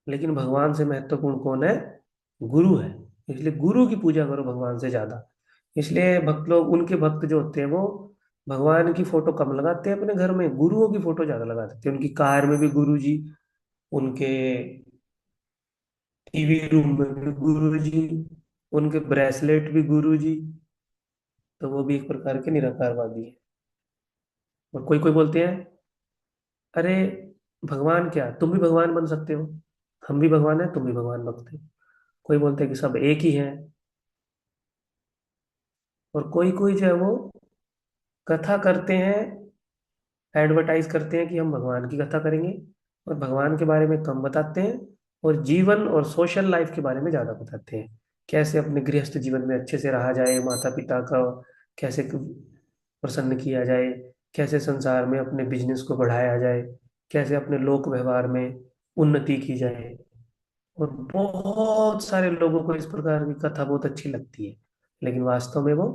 लेकिन भगवान से महत्वपूर्ण कौन है? गुरु है। इसलिए गुरु की पूजा करो भगवान से ज्यादा। इसलिए भक्त लोग, उनके भक्त जो होते हैं, वो भगवान की फोटो कम लगाते हैं अपने घर में, गुरुओं की फोटो ज्यादा लगा देते हैं। उनकी कार में भी गुरु जी, उनके टीवी रूम में भी गुरु जी, उनके ब्रेसलेट भी गुरु जी। तो वो भी एक प्रकार के निराकारवादी है। और कोई कोई बोलते हैं अरे भगवान क्या, तुम भी भगवान बन सकते हो, हम भी भगवान है, तुम भी भगवान बनते हो। कोई बोलते हैं कि सब एक ही है। और कोई कोई जो है वो कथा करते हैं, एडवर्टाइज करते हैं कि हम भगवान की कथा करेंगे, और भगवान के बारे में कम बताते हैं, और जीवन और सोशल लाइफ के बारे में ज्यादा बताते हैं। कैसे अपने गृहस्थ जीवन में अच्छे से रहा जाए, माता पिता का कैसे प्रसन्न किया जाए, कैसे संसार में अपने बिजनेस को बढ़ाया जाए, कैसे अपने लोक व्यवहार में उन्नति की जाए। और बहुत सारे लोगों को इस प्रकार की कथा बहुत अच्छी लगती है, लेकिन वास्तव में वो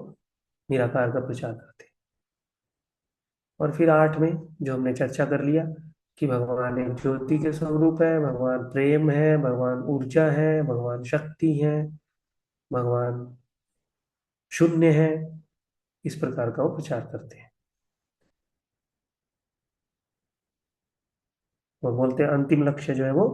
निराकार का प्रचार करते हैं। और फिर 8 में जो हमने चर्चा कर लिया कि भगवान एक ज्योति के स्वरूप है, भगवान प्रेम है, भगवान ऊर्जा है, भगवान शक्ति है, भगवान शून्य है, इस प्रकार का वो प्रचार करते हैं। वो बोलते हैं अंतिम लक्ष्य जो है वो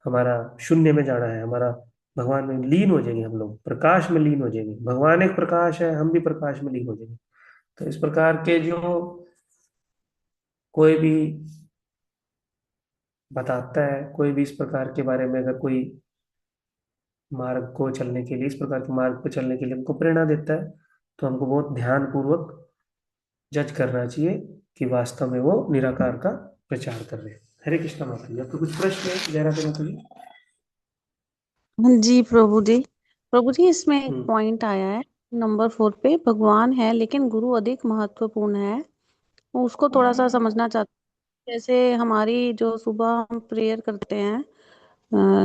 हमारा शून्य में जाना है, हमारा भगवान में लीन हो जाएंगे, हम लोग प्रकाश में लीन हो जाएंगे। भगवान एक प्रकाश है, हम भी प्रकाश में लीन हो जाएंगे। तो इस प्रकार के जो कोई भी बताता है, कोई भी इस प्रकार के बारे में अगर कोई मार्ग को चलने के लिए, इस प्रकार के मार्ग पर चलने के लिए हमको प्रेरणा देता है, तो हमको बहुत ध्यान पूर्वक जज करना चाहिए कि वास्तव में वो निराकार का प्रचार कर रहे हैं। हरे कृष्णा माता जी, आपको कुछ प्रश्न है जयरा माता जी?
जी प्रभु जी। प्रभु जी, इसमें एक
हम्म।
पॉइंट आया है नंबर 4 पे, भगवान है लेकिन गुरु अधिक महत्वपूर्ण है। उसको थोड़ा सा समझना चाहते हैं। जैसे हमारी जो सुबह हम प्रेयर करते हैं,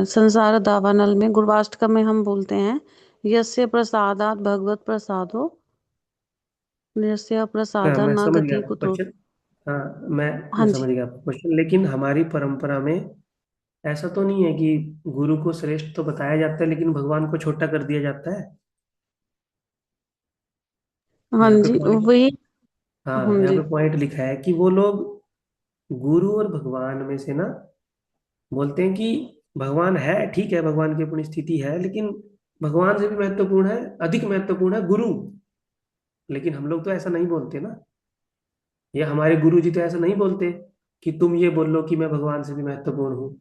संसार दावानल में गुरुवाष्टकम में हम बोलते हैं, यस्य प्रसादात भगवत प्रसादो, यस्य
हाँ,
प्रसादा
मैं
न
समझ गया
गति
आपका
कुतो।
क्वेश्चन। हाँ, मैं
हाँ
समझ
जी।
गया आपका क्वेश्चन, लेकिन हमारी परंपरा में ऐसा तो नहीं है कि गुरु को श्रेष्ठ तो बताया जाता है, लेकिन भगवान को छोटा कर दिया जाता है।
हाँ
यहाँ पे
जी
पॉइंट,
वही।
हाँ,
हाँ
यहाँ
जी।
पे पॉइंट लिखा है कि वो लोग गुरु और भगवान में से ना बोलते हैं कि भगवान है, ठीक है, भगवान की अपनी स्थिति है, लेकिन भगवान से भी महत्वपूर्ण है, अधिक महत्वपूर्ण है गुरु। लेकिन हम लोग तो ऐसा नहीं बोलते ना, या हमारे गुरु जी तो ऐसा नहीं बोलते कि तुम ये बोल लो कि मैं भगवान से भी महत्वपूर्ण हूँ।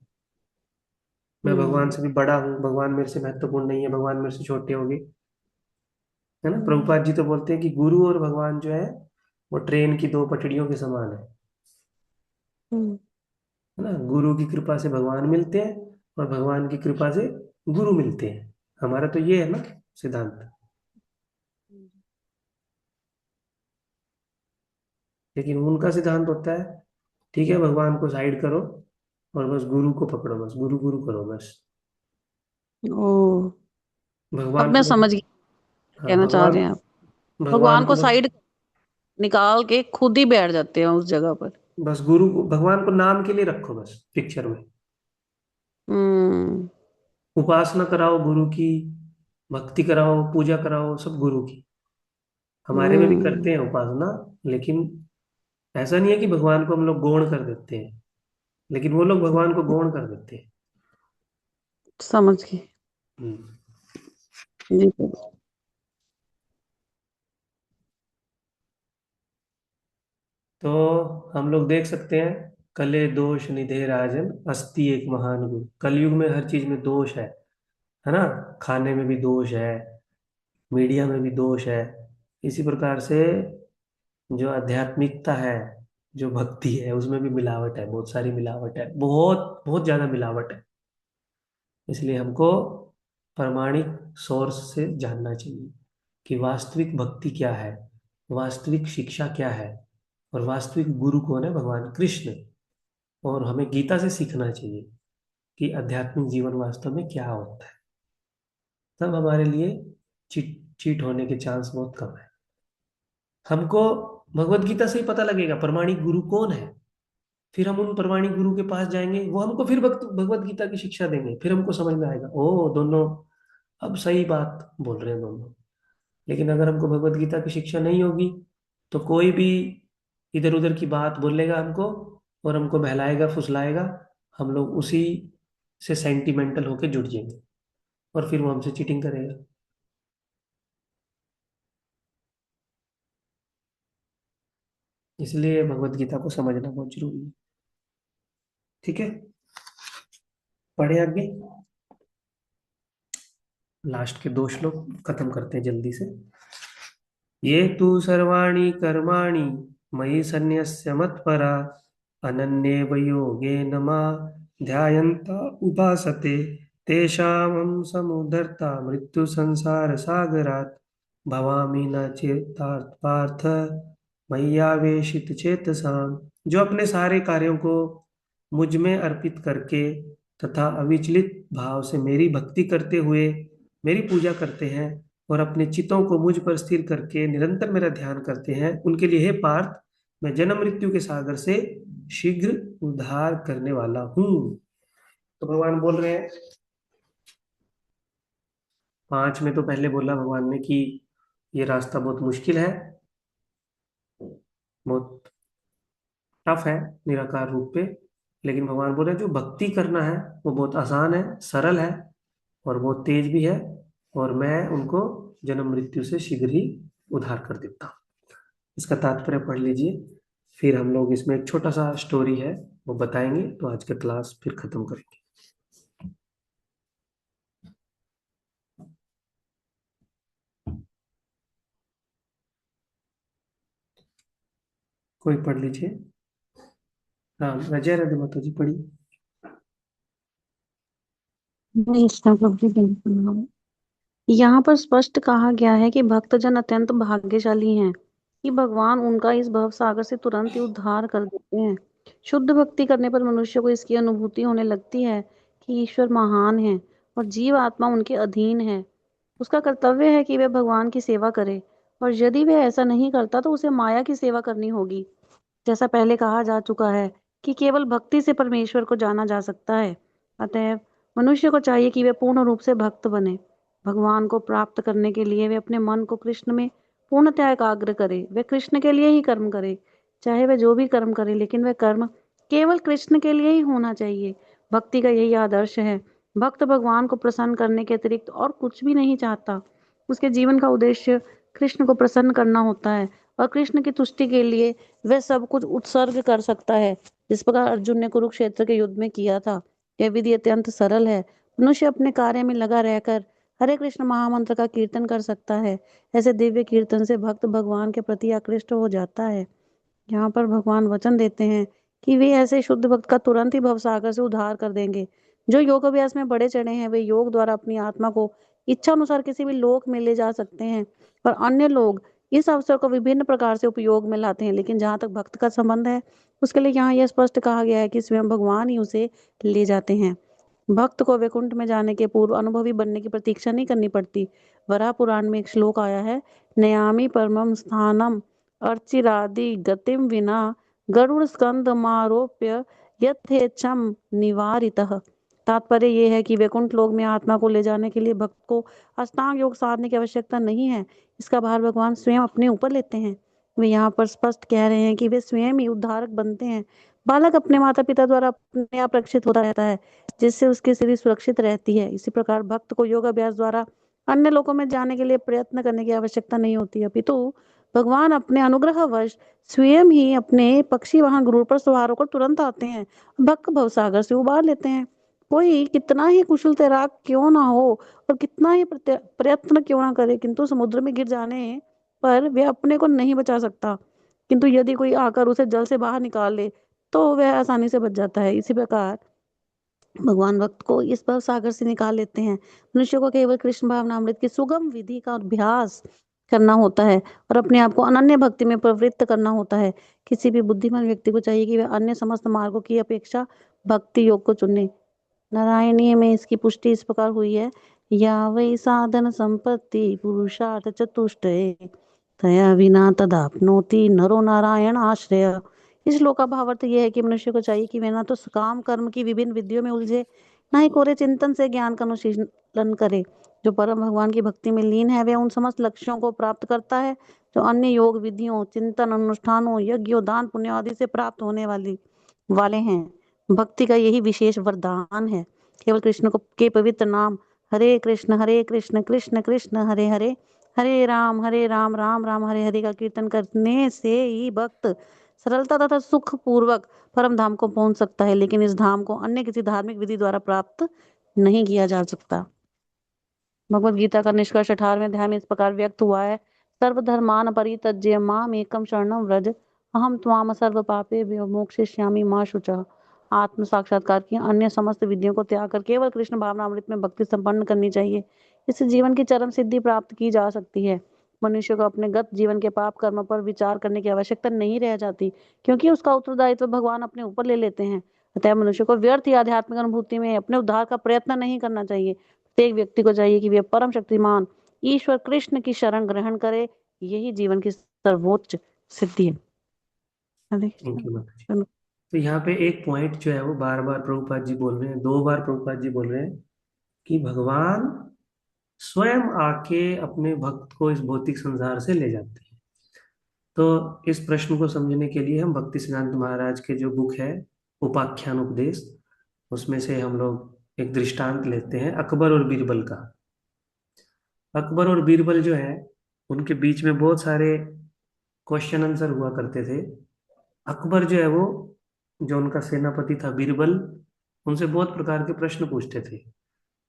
मैं भगवान से भी बड़ा हूँ, भगवान मेरे से महत्वपूर्ण नहीं है, भगवान मेरे से छोटे होंगे, है ना। प्रभुपाद जी तो बोलते हैं कि गुरु और भगवान जो है वो ट्रेन की दो पटरियों के समान
हम्म।
है ना। गुरु की कृपा से भगवान मिलते हैं और भगवान की कृपा से गुरु मिलते हैं। हमारा तो ये है ना सिद्धांत। लेकिन उनका सिद्धांत होता है ठीक है, भगवान को साइड करो और बस गुरु को पकड़ो, बस गुरु गुरु करो बस।
ओ, अब
भगवान
मैं
को बस,
समझ गई
हाँ
कहना चाह
भगवान,
रहे हैं आप।
भगवान
भगवान
को
को
बस,
साइड निकाल के खुद ही बैठ जाते हैं उस जगह पर।
बस गुरु को, भगवान को नाम के लिए रखो बस पिक्चर में।
हम्म।
उपासना कराओ गुरु की, भक्ति कराओ, पूजा कराओ, सब गुरु की। हमारे में भी
हम्म।
करते हैं उपासना, लेकिन ऐसा नहीं है कि भगवान को हम लोग गौण कर देते हैं, लेकिन वो लोग भगवान को गौण कर देते हैं।
समझ गई।
हम्म।
जी प्रभु।
तो हम लोग देख सकते हैं, कले दोष निधे राजन अस्ति एक महान गुरु। कलयुग में हर चीज में दोष है ना। खाने में भी दोष है, मीडिया में भी दोष है। इसी प्रकार से जो आध्यात्मिकता है, जो भक्ति है, उसमें भी मिलावट है, बहुत सारी मिलावट है, बहुत बहुत ज्यादा मिलावट है। इसलिए हमको प्रामाणिक सोर्स से जानना चाहिए कि वास्तविक भक्ति क्या है, वास्तविक शिक्षा क्या है, और वास्तविक गुरु कौन है, भगवान कृष्ण। और हमें गीता से सीखना चाहिए कि आध्यात्मिक जीवन वास्तव में क्या होता है। तब हमारे लिए चीट चीट होने के चांस बहुत कम है। हमको भगवत गीता से ही पता लगेगा प्रमाणिक गुरु कौन है। फिर हम उन प्रमाणिक गुरु के पास जाएंगे, वो हमको फिर भगवत गीता की शिक्षा देंगे, फिर हमको समझ में आएगा ओ दोनों अब सही बात बोल रहे हैं दोनों। लेकिन अगर हमको भगवत गीता की शिक्षा नहीं होगी तो कोई भी इधर उधर की बात बोलेगा हमको और हमको बहलाएगा फुसलाएगा, हम लोग उसी से सेंटिमेंटल होके जुड़ जाएंगे और फिर वो हमसे चीटिंग करेगा। इसलिए भगवत गीता को समझना बहुत जरूरी है। ठीक है, पढ़े आगे। लास्ट के दो श्लोक खत्म करते हैं जल्दी से। ये तु सर्वाणि कर्माणि मयि सन्न्यस्य मत्परा अनन्येव योगेन मां ध्यायन्त उपासते तेषामहं समुद्धर्ता मृत्यु संसार सागरात् भवामि न चेतार्थ पार्थ मय्यावेशित चेतसाम्। जो अपने सारे कार्यों को मुझ में अर्पित करके तथा अविचलित भाव से मेरी भक्ति करते हुए मेरी पूजा करते हैं और अपने चित्तों को मुझ पर स्थिर करके निरंतर मेरा ध्यान करते हैं, उनके लिए हे पार्थ मैं जन्म मृत्यु के सागर से शीघ्र उद्धार करने वाला हूँ। तो भगवान बोल रहे हैं, 5 में तो पहले बोला भगवान ने कि ये रास्ता बहुत मुश्किल है, बहुत टफ है निराकार रूप पे। लेकिन भगवान बोल रहे हैं जो भक्ति करना है वो बहुत आसान है, सरल है और बहुत तेज भी है, और मैं उनको जन्म मृत्यु से शीघ्र ही उद्धार कर देता हूँ। इसका तात्पर्य पढ़ लीजिए, फिर हम लोग इसमें एक छोटा सा स्टोरी है वो बताएंगे, तो आज का क्लास फिर खत्म करेंगे। कोई पढ़ लीजिए। हाँ, अजय राधे माता जी पढ़ी।
वैष्णव प्रभु जी बिल्कुल। यहाँ पर स्पष्ट कहा गया है कि भक्तजन अत्यंत भाग्यशाली हैं कि भगवान उनका इस भव सागर से तुरंत ही उद्धार कर देते हैं। शुद्ध भक्ति करने पर मनुष्य को इसकी अनुभूति होने लगती है कि ईश्वर महान है और जीव आत्मा उनके अधीन है। उसका कर्तव्य है कि वह भगवान की सेवा करे, और यदि वह ऐसा नहीं करता तो उसे माया की सेवा करनी होगी। जैसा पहले कहा जा चुका है कि केवल भक्ति से परमेश्वर को जाना जा सकता है। अतएव मनुष्य को चाहिए कि वह पूर्ण रूप से भक्त बने। भगवान को प्राप्त करने के लिए वे अपने मन को कृष्ण में पूर्णतः एकाग्र करे। वे कृष्ण के लिए ही कर्म करे, चाहे वह जो भी कर्म करे, लेकिन वह कर्म केवल कृष्ण के लिए ही होना चाहिए। भक्ति का यही आदर्श है। भक्त भगवान को प्रसन्न करने के अतिरिक्त और कुछ भी नहीं चाहता। उसके जीवन का उद्देश्य कृष्ण को प्रसन्न करना होता है, और कृष्ण की तुष्टि के लिए वह सब कुछ उत्सर्ग कर सकता है, जिस प्रकार अर्जुन ने कुरुक्षेत्र के युद्ध में किया था। यह विधि अत्यंत सरल है मनुष्य अपने कार्य में लगा रहकर हरे कृष्ण महामंत्र का कीर्तन कर सकता है। ऐसे दिव्य कीर्तन से भक्त भगवान के प्रति आकृष्ट हो जाता है। यहाँ पर भगवान वचन देते हैं कि वे ऐसे शुद्ध भक्त का तुरंत ही भवसागर से उद्धार कर देंगे। जो योग अभ्यास में बड़े चढ़े हैं वे योग द्वारा अपनी आत्मा को इच्छा अनुसार किसी भी लोक में ले जा सकते हैं, और अन्य लोग इस अवसर को विभिन्न प्रकार से उपयोग में लाते हैं। लेकिन जहाँ तक भक्त का संबंध है उसके लिए यहाँ यह स्पष्ट कहा गया है कि स्वयं भगवान ही उसे ले जाते हैं। भक्त को वैकुंठ में जाने के पूर्व अनुभवी बनने की प्रतीक्षा नहीं करनी पड़ती। वराह पुराण में एक श्लोक आया है, नयामि परमं स्थानम अर्चिरादि गतिम विना गरुड़ स्कंद मारोप्य यथेच्छम निवारितः। तात्पर्य ये है कि वैकुंठ लोक में आत्मा को ले जाने के लिए भक्त को अष्टांग योग साधने की आवश्यकता नहीं है। इसका भार भगवान स्वयं अपने ऊपर लेते हैं। वे यहाँ पर स्पष्ट कह रहे हैं कि वे स्वयं ही उद्धारक बनते हैं। बालक अपने माता पिता द्वारा अपने आप रक्षित होता रहता है, जिससे उसकी स्थिति सुरक्षित रहती है। इसी प्रकार भक्त को योग अभ्यास द्वारा अन्य लोकों में जाने के लिए प्रयत्न करने की आवश्यकता नहीं होती, अपितु भगवान अपने अनुग्रहवश स्वयं ही अपने पक्षी वाहन गरुड़ पर सवार होकर तुरंत आते हैं, भक्त भवसागर से उबार लेते हैं। कोई कितना ही कुशल तैराक क्यों ना हो और कितना ही प्रयत्न क्यों ना करे, किंतु समुद्र में गिर जाने पर वह अपने को नहीं बचा सकता। किंतु यदि कोई आकर उसे जल से बाहर निकाल ले तो वह आसानी से बच जाता है। इसी प्रकार भगवान भक्त को इस भव सागर से निकाल लेते हैं। मनुष्य को केवल कृष्ण भावनामृत की सुगम विधि का अभ्यास करना होता है और अपने आप को अनन्य भक्ति में प्रवृत्त करना होता है। किसी भी बुद्धिमान व्यक्ति को चाहिए कि वह अन्य समस्त मार्गों की अपेक्षा भक्ति योग को चुने। नारायणीय में इसकी पुष्टि इस प्रकार हुई है, या वै साधन संपत्ति पुरुषार्थ चतुष्टये तया विना तदाप्नोति नरो नारायण आश्रय। इस श्लोक का भावार्थ यह है कि मनुष्य को चाहिए कि वह ना तो काम कर्म की विभिन्न विधियों में उलझे, ना ही कोरे चिंतन से ज्ञान का अनुशीलन करे। जो परम भगवान की भक्ति में लीन है वह उन समस्त लक्ष्यों को प्राप्त करता है जो अन्य योग विधियों, चिंतन, अनुष्ठानों, यज्ञों, दान पुण्य आदि से प्राप्त होने वाले हैं। भक्ति का यही विशेष वरदान है। केवल कृष्ण को के पवित्र नाम हरे कृष्ण कृष्ण कृष्ण हरे हरे, हरे राम राम राम हरे हरे का कीर्तन करने से ही भक्त सरलता तथा सुख पूर्वक परम धाम को पहुंच सकता है। लेकिन इस धाम को अन्य किसी धार्मिक विधि द्वारा प्राप्त नहीं किया जा सकता। भगवद गीता का निष्कर्ष 18वें अध्याय में इस प्रकार व्यक्त हुआ है, सर्वधर्मान परित्यज्य माम एकम शरणम व्रज अहम त्वाम सर्व पापे मोक्षयिष्यामि मा शुचः। आत्म साक्षात्कार की अन्य समस्त विधियों को त्याग कर केवल कृष्ण भावनामृत में भक्ति संपन्न करनी चाहिए। इससे जीवन की चरम सिद्धि प्राप्त की जा सकती है। मनुष्य को अपने गत जीवन के पाप कर्म पर विचार करने की आवश्यकता नहीं रह जाती, क्योंकि उसका उत्तरदायित्व भगवान अपने ऊपर ले लेते हैं। अतः मनुष्य को व्यर्थ या आध्यात्मिक अनुभूति में अपने उद्धार का प्रयत्न नहीं करना चाहिए। प्रत्येक व्यक्ति को चाहिए कि वे परम शक्तिमान ईश्वर कृष्ण की शरण ग्रहण करे। यही जीवन की सर्वोच्च सिद्धि है।
थैंक यू माता जी। तो यहाँ पे एक पॉइंट जो है वो बार बार प्रभुपाद जी बोल रहे हैं, 2 बार प्रभुपाद जी बोल रहे हैं कि भगवान स्वयं आके अपने भक्त को इस भौतिक संसार से ले जाते हैं। तो इस प्रश्न को समझने के लिए हम भक्ति सिद्धांत महाराज के जो बुक है उपाख्यान उपदेश, उसमें से हम लोग एक दृष्टांत लेते हैं अकबर और बीरबल का। अकबर और बीरबल जो है उनके बीच में बहुत सारे क्वेश्चन आंसर हुआ करते थे। अकबर जो है वो, जो उनका सेनापति था बीरबल, उनसे बहुत प्रकार के प्रश्न पूछते थे।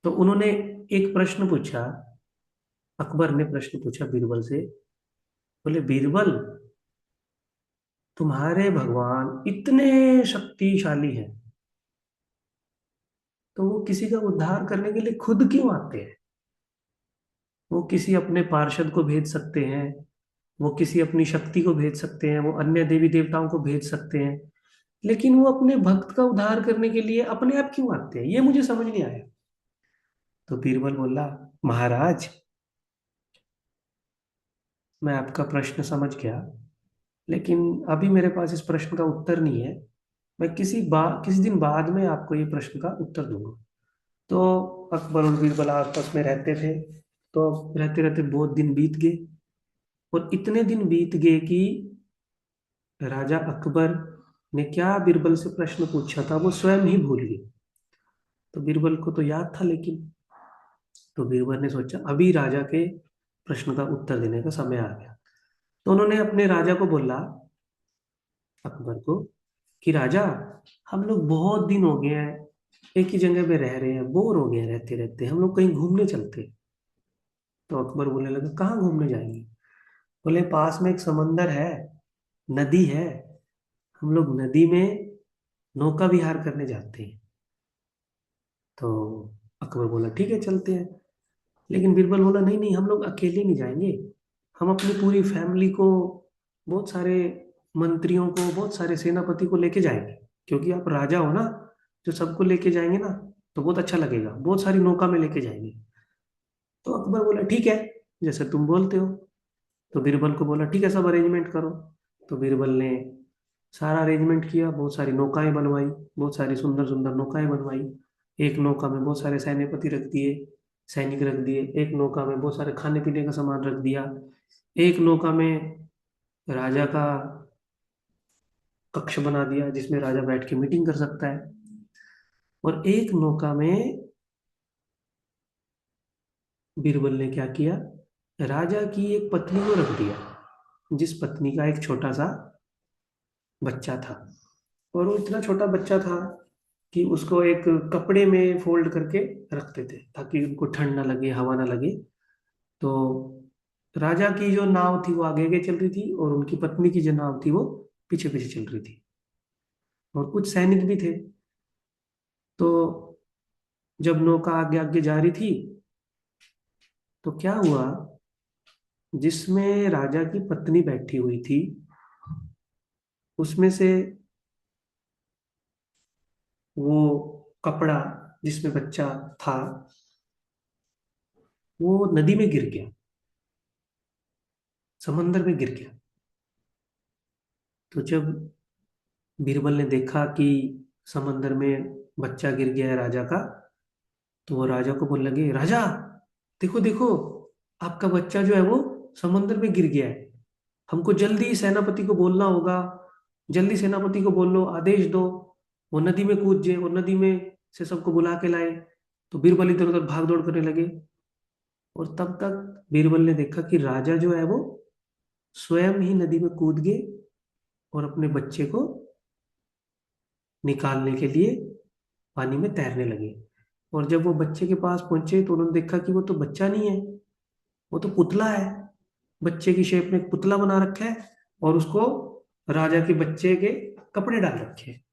तो उन्होंने एक प्रश्न पूछा, अकबर ने प्रश्न पूछा बीरबल से, बोले बीरबल तुम्हारे भगवान इतने शक्तिशाली हैं, तो वो किसी का उद्धार करने के लिए खुद क्यों आते हैं? वो किसी अपने पार्षद को भेज सकते हैं, वो किसी अपनी शक्ति को भेज सकते हैं, वो अन्य देवी देवताओं को भेज सकते हैं, लेकिन वो अपने भक्त का उद्धार करने के लिए अपने आप क्यों आते हैं? ये मुझे समझ नहीं आया। तो बीरबल बोला, महाराज मैं आपका प्रश्न समझ गया, लेकिन अभी मेरे पास इस प्रश्न का उत्तर नहीं है। मैं किसी दिन बाद में आपको ये प्रश्न का उत्तर दूंगा। तो अकबर और बीरबल आपस में रहते थे। तो रहते रहते बहुत दिन बीत गए, और इतने दिन बीत गए कि राजा अकबर ने क्या बीरबल से प्रश्न पूछा था वो स्वयं ही भूल गए। तो बीरबल को तो याद था, लेकिन तो बीरबल ने सोचा अभी राजा के प्रश्न का उत्तर देने का समय आ गया। तो उन्होंने अपने राजा को बोला, अकबर को, कि राजा हम लोग बहुत दिन हो गए हैं एक ही जगह पे रह रहे हैं, बोर हो गए रहते रहते, हम लोग कहीं घूमने चलते। तो अकबर बोलने लगा, कहाँ घूमने जाएंगे? बोले, पास में एक समंदर है, नदी है, हम लोग नदी में नौका विहार करने जाते हैं। तो अकबर बोला, ठीक है चलते हैं। लेकिन बीरबल बोला, नहीं नहीं, हम लोग अकेले नहीं जाएंगे, हम अपनी पूरी फैमिली को, बहुत सारे मंत्रियों को, बहुत सारे सेनापति को लेके जाएंगे, क्योंकि आप राजा हो ना, जो सबको लेके जाएंगे ना तो बहुत अच्छा लगेगा, बहुत सारी नौका में लेके जाएंगे। तो अकबर बोला, ठीक है, जैसे तुम बोलते हो। तो बीरबल को बोला, ठीक है, सब अरेंजमेंट करो। तो बीरबल ने सारा अरेंजमेंट किया, बहुत सारी नौकाएं बनवाई, बहुत सारी सुंदर सुंदर नौकाएं बनवाई। एक नौका में बहुत सारे सैन्यपति रख दिए, सैनिक रख दिए। एक नौका में बहुत सारे खाने पीने का सामान रख दिया। एक नौका में राजा का कक्ष बना दिया, जिसमें राजा बैठ के मीटिंग कर सकता है। और एक नौका में बीरबल ने क्या किया, राजा की एक पत्नी को रख दिया, जिस पत्नी का एक छोटा सा बच्चा था। और वो इतना छोटा बच्चा था कि उसको एक कपड़े में फोल्ड करके रखते थे, ताकि उनको ठंड ना लगे, हवा ना लगे। तो राजा की जो नाव थी वो आगे आगे चल रही थी, और उनकी पत्नी की जो नाव थी वो पीछे पीछे चल रही थी, और कुछ सैनिक भी थे। तो जब नौका आगे आगे जा रही थी, तो क्या हुआ, जिसमें राजा की पत्नी बैठी हुई थी, उसमें से वो कपड़ा जिसमें बच्चा था, वो नदी में गिर गया, समंदर में गिर गया। तो जब बीरबल ने देखा कि समंदर में बच्चा गिर गया है राजा का, तो वो राजा को बोलने लगे, राजा देखो देखो, आपका बच्चा जो है वो समंदर में गिर गया है, हमको जल्दी सेनापति को बोलना होगा, जल्दी सेनापति को बोल लो, आदेश दो, वो नदी में कूद जाए और नदी में से सबको बुला के लाए। तो बीरबल इधर उधर भाग दौड़ करने लगे। और तब तक बीरबल ने देखा कि राजा जो है वो स्वयं ही नदी में कूद गए और अपने बच्चे को निकालने के लिए पानी में तैरने लगे। और जब वो बच्चे के पास पहुंचे तो उन्होंने देखा कि वो तो बच्चा नहीं है, वो तो पुतला है, बच्चे की शेप में एक पुतला बना रखा है, और उसको राजा के बच्चे के कपड़े डाल रखे हैं।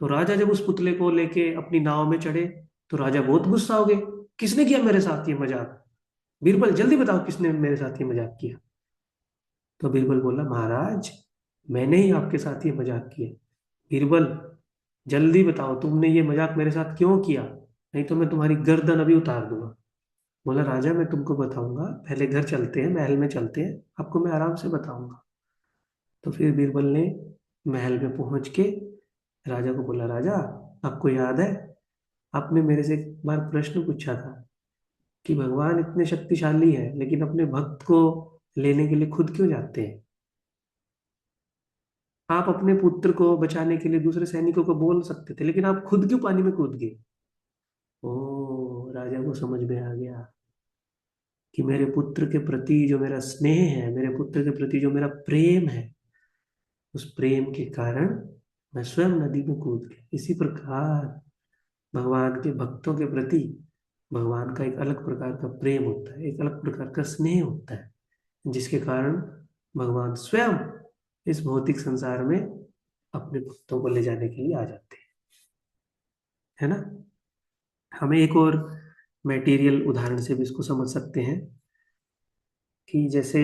तो राजा जब उस पुतले को लेके अपनी नाव में चढ़े, तो राजा बहुत गुस्सा हो गए, किसने किया मेरे साथ ये मजाक? बीरबल जल्दी बताओ, किसने मेरे साथ ये मजाक किया? तो बीरबल बोला, महाराज मैंने ही आपके साथ ये मजाक किया। बीरबल जल्दी बताओ, तुमने ये मजाक मेरे साथ क्यों किया, नहीं तो मैं तुम्हारी गर्दन अभी उतार दूंगा। बोला, राजा मैं तुमको बताऊंगा, पहले घर चलते हैं, महल में चलते हैं, आपको मैं आराम से बताऊंगा। तो फिर बीरबल ने महल में पहुंच के राजा को बोला, राजा आपको याद है, आपने मेरे से एक बार प्रश्न पूछा था कि भगवान इतने शक्तिशाली है, लेकिन अपने भक्त को लेने के लिए खुद क्यों जाते हैं? आप अपने पुत्र को बचाने के लिए दूसरे सैनिकों को बोल सकते थे, लेकिन आप खुद क्यों पानी में कूद गए? ओ, राजा को समझ में आ गया कि मेरे पुत्र के प्रति जो मेरा स्नेह है, मेरे पुत्र के प्रति जो मेरा प्रेम है, उस प्रेम के कारण मैं स्वयं नदी में कूद गया। इसी प्रकार भगवान के भक्तों के प्रति भगवान का एक अलग प्रकार का प्रेम होता है, एक अलग प्रकार का स्नेह होता है, जिसके कारण भगवान स्वयं इस भौतिक संसार में अपने भक्तों को ले जाने के लिए आ जाते हैं, है ना। हमें एक और मटेरियल उदाहरण से भी इसको समझ सकते हैं कि जैसे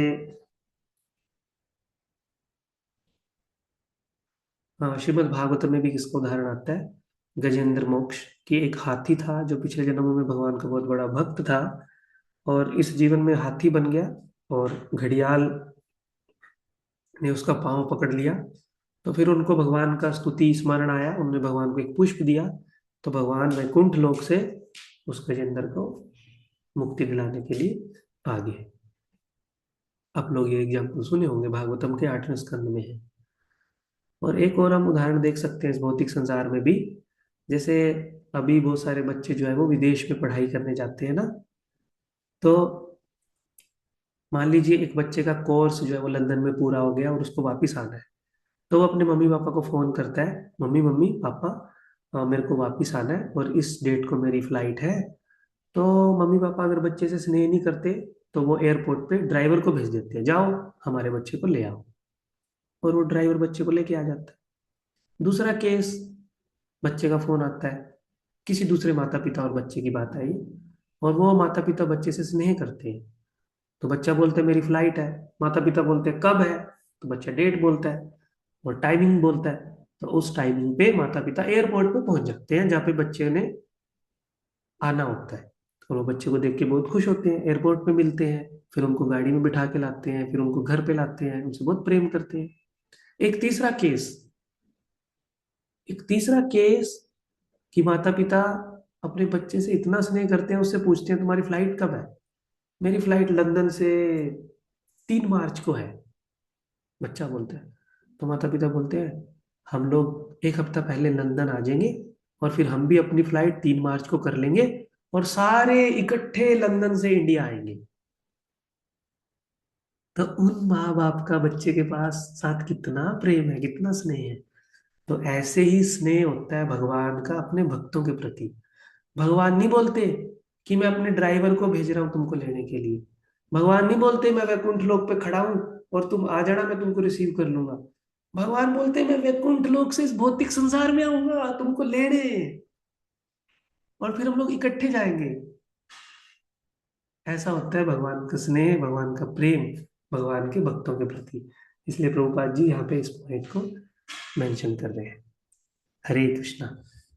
श्रीमद् भागवत में भी इसका उदाहरण आता है, गजेंद्र मोक्ष, कि एक हाथी था जो पिछले जन्मों में भगवान का बहुत बड़ा भक्त था, और इस जीवन में हाथी बन गया, और घड़ियाल ने उसका पांव पकड़ लिया। तो फिर उनको भगवान का स्तुति स्मरण आया, उन्होंने भगवान को एक पुष्प दिया, तो भगवान वैकुंठ लोक से उस गजेंद्र को मुक्ति दिलाने के लिए आ गए। आप लोग ये एग्जाम्पल सुने होंगे, भागवतम के 8वें स्कंद में है। और एक और हम उदाहरण देख सकते हैं इस भौतिक संसार में भी, जैसे अभी बहुत सारे बच्चे जो है वो विदेश में पढ़ाई करने जाते हैं ना। तो मान लीजिए एक बच्चे का कोर्स जो है वो लंदन में पूरा हो गया और उसको वापस आना है, तो वो अपने मम्मी पापा को फोन करता है, मम्मी मम्मी पापा मेरे को वापस आना है और इस डेट को मेरी फ्लाइट है। तो मम्मी पापा अगर बच्चे से स्नेह नहीं करते तो वो एयरपोर्ट पे ड्राइवर को भेज देते हैं, जाओ हमारे बच्चे को ले आओ, और वो ड्राइवर बच्चे को लेके आ जाता है। दूसरा केस, बच्चे का फोन आता है, किसी दूसरे माता पिता और बच्चे की बात आई, और वो माता पिता बच्चे से स्नेह करते हैं। तो बच्चा बोलता है मेरी फ्लाइट है, माता पिता बोलते हैं कब है, तो बच्चा डेट बोलता है और टाइमिंग बोलता है। तो उस टाइमिंग पे माता पिता एयरपोर्ट पे पहुंच जाते हैं जहाँ पे बच्चे ने आना होता है। और वो बच्चे को देख के बहुत खुश होते हैं, एयरपोर्ट पे मिलते हैं, फिर उनको गाड़ी में बिठा के लाते हैं, फिर उनको घर पे लाते हैं, उनसे बहुत प्रेम करते हैं। एक तीसरा केस, एक तीसरा केस कि माता पिता अपने बच्चे से इतना स्नेह करते हैं, उससे पूछते हैं तुम्हारी फ्लाइट कब है। मेरी फ्लाइट लंदन से 3 मार्च को है, बच्चा बोलता है। तो माता पिता बोलते हैं हम लोग एक हफ्ता पहले लंदन आ जाएंगे और फिर हम भी अपनी फ्लाइट 3 मार्च को कर लेंगे और सारे इकट्ठे लंदन से इंडिया आएंगे। तो उन माँ बाप का बच्चे के पास साथ कितना प्रेम है, कितना स्नेह है। तो ऐसे ही स्नेह होता है भगवान का अपने भक्तों के प्रति। भगवान नहीं बोलते कि मैं अपने ड्राइवर को भेज रहा हूं तुमको लेने के लिए। भगवान नहीं बोलते मैं वैकुंठ लोक पे खड़ा हूं और तुम आ जाना, मैं तुमको रिसीव कर लूंगा। भगवान बोलते मैं वैकुंठ लोक से इस भौतिक संसार में आऊंगा तुमको लेने, और फिर हम लोग इकट्ठे जाएंगे। ऐसा होता है भगवान का स्नेह, भगवान का प्रेम भगवान के भक्तों के प्रति। इसलिए प्रभुपाद जी यहाँ पे इस पॉइंट को मेंशन कर रहे हैं। हरे कृष्णा।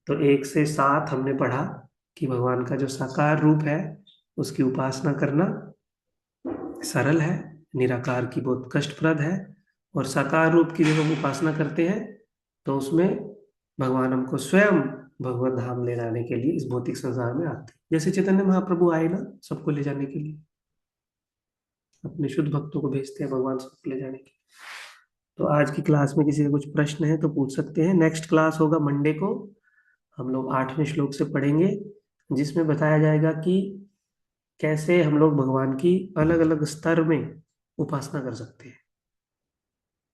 तो 1 से 7 हमने पढ़ा कि भगवान का जो साकार रूप है उसकी उपासना करना सरल है, निराकार की बहुत कष्टप्रद है, और साकार रूप की जब हम उपासना करते हैं तो उसमें भगवान हमको स्वयं भगवत धाम ले जाने के लिए इस भौतिक संसार में आते हैं। जैसे चैतन्य महाप्रभु आए ना सबको ले जाने के लिए, अपने शुद्ध भक्तों को भेजते हैं भगवान सबको ले जाने के लिए। तो आज की क्लास में किसी का कुछ प्रश्न है तो पूछ सकते हैं। नेक्स्ट क्लास होगा मंडे को, हम लोग 8वें श्लोक से पढ़ेंगे जिसमें बताया जाएगा कि कैसे हम लोग भगवान की अलग अलग स्तर में उपासना कर सकते हैं।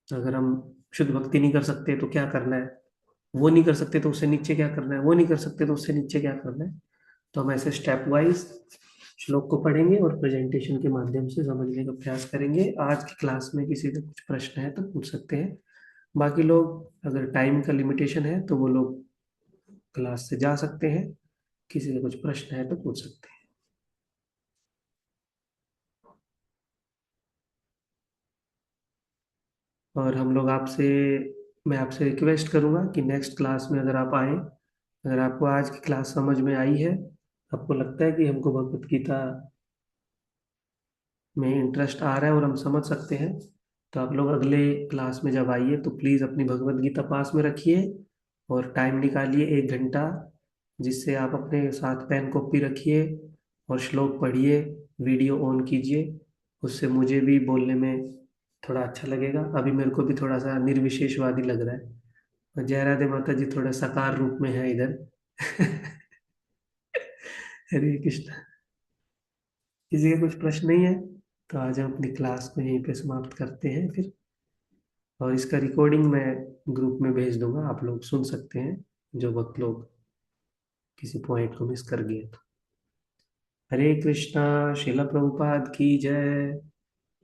अगर हम शुद्ध भक्ति नहीं कर सकते तो क्या करना है, वो नहीं कर सकते तो उससे नीचे क्या करना है, वो नहीं कर सकते तो उससे नीचे क्या करना है। तो हम ऐसे स्टेप वाइज श्लोक को पढ़ेंगे और प्रेजेंटेशन के माध्यम से समझने का प्रयास करेंगे। आज की क्लास में किसी का कुछ प्रश्न है तो पूछ सकते हैं। बाकी लोग अगर टाइम का लिमिटेशन है तो वो लोग क्लास से जा सकते हैं। किसी का कुछ प्रश्न है तो पूछ सकते हैं। और हम लोग आपसे, मैं आपसे रिक्वेस्ट करूंगा कि नेक्स्ट क्लास में अगर आप आए, अगर आपको आज की क्लास समझ में आई है, आपको लगता है कि हमको भगवत गीता में इंटरेस्ट आ रहा है और हम समझ सकते हैं, तो आप लोग अगले क्लास में जब आइए तो प्लीज़ अपनी भगवत गीता पास में रखिए और टाइम निकालिए 1 घंटा, जिससे आप अपने साथ पेन कॉपी रखिए और श्लोक पढ़िए, वीडियो ऑन कीजिए। उससे मुझे भी बोलने में थोड़ा अच्छा लगेगा। अभी मेरे को भी थोड़ा सा निर्विशेषवादी लग रहा है, और जय राधे माता जी थोड़ा साकार रूप में है इधर। हरे कृष्णा। किसी का कुछ प्रश्न नहीं है तो आज हम अपनी क्लास को यहीं पे समाप्त करते हैं फिर, और इसका रिकॉर्डिंग मैं ग्रुप में भेज दूंगा, आप लोग सुन सकते हैं जो वक्त लोग किसी पॉइंट को मिस कर गए तो। हरे कृष्णा। शिला प्रभुपाद की जय।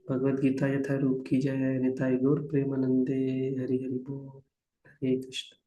भगवद गीता यथा रूप की जय। निताई गौर प्रेमानंदे। हरि हरि बोल। हरे कृष्ण।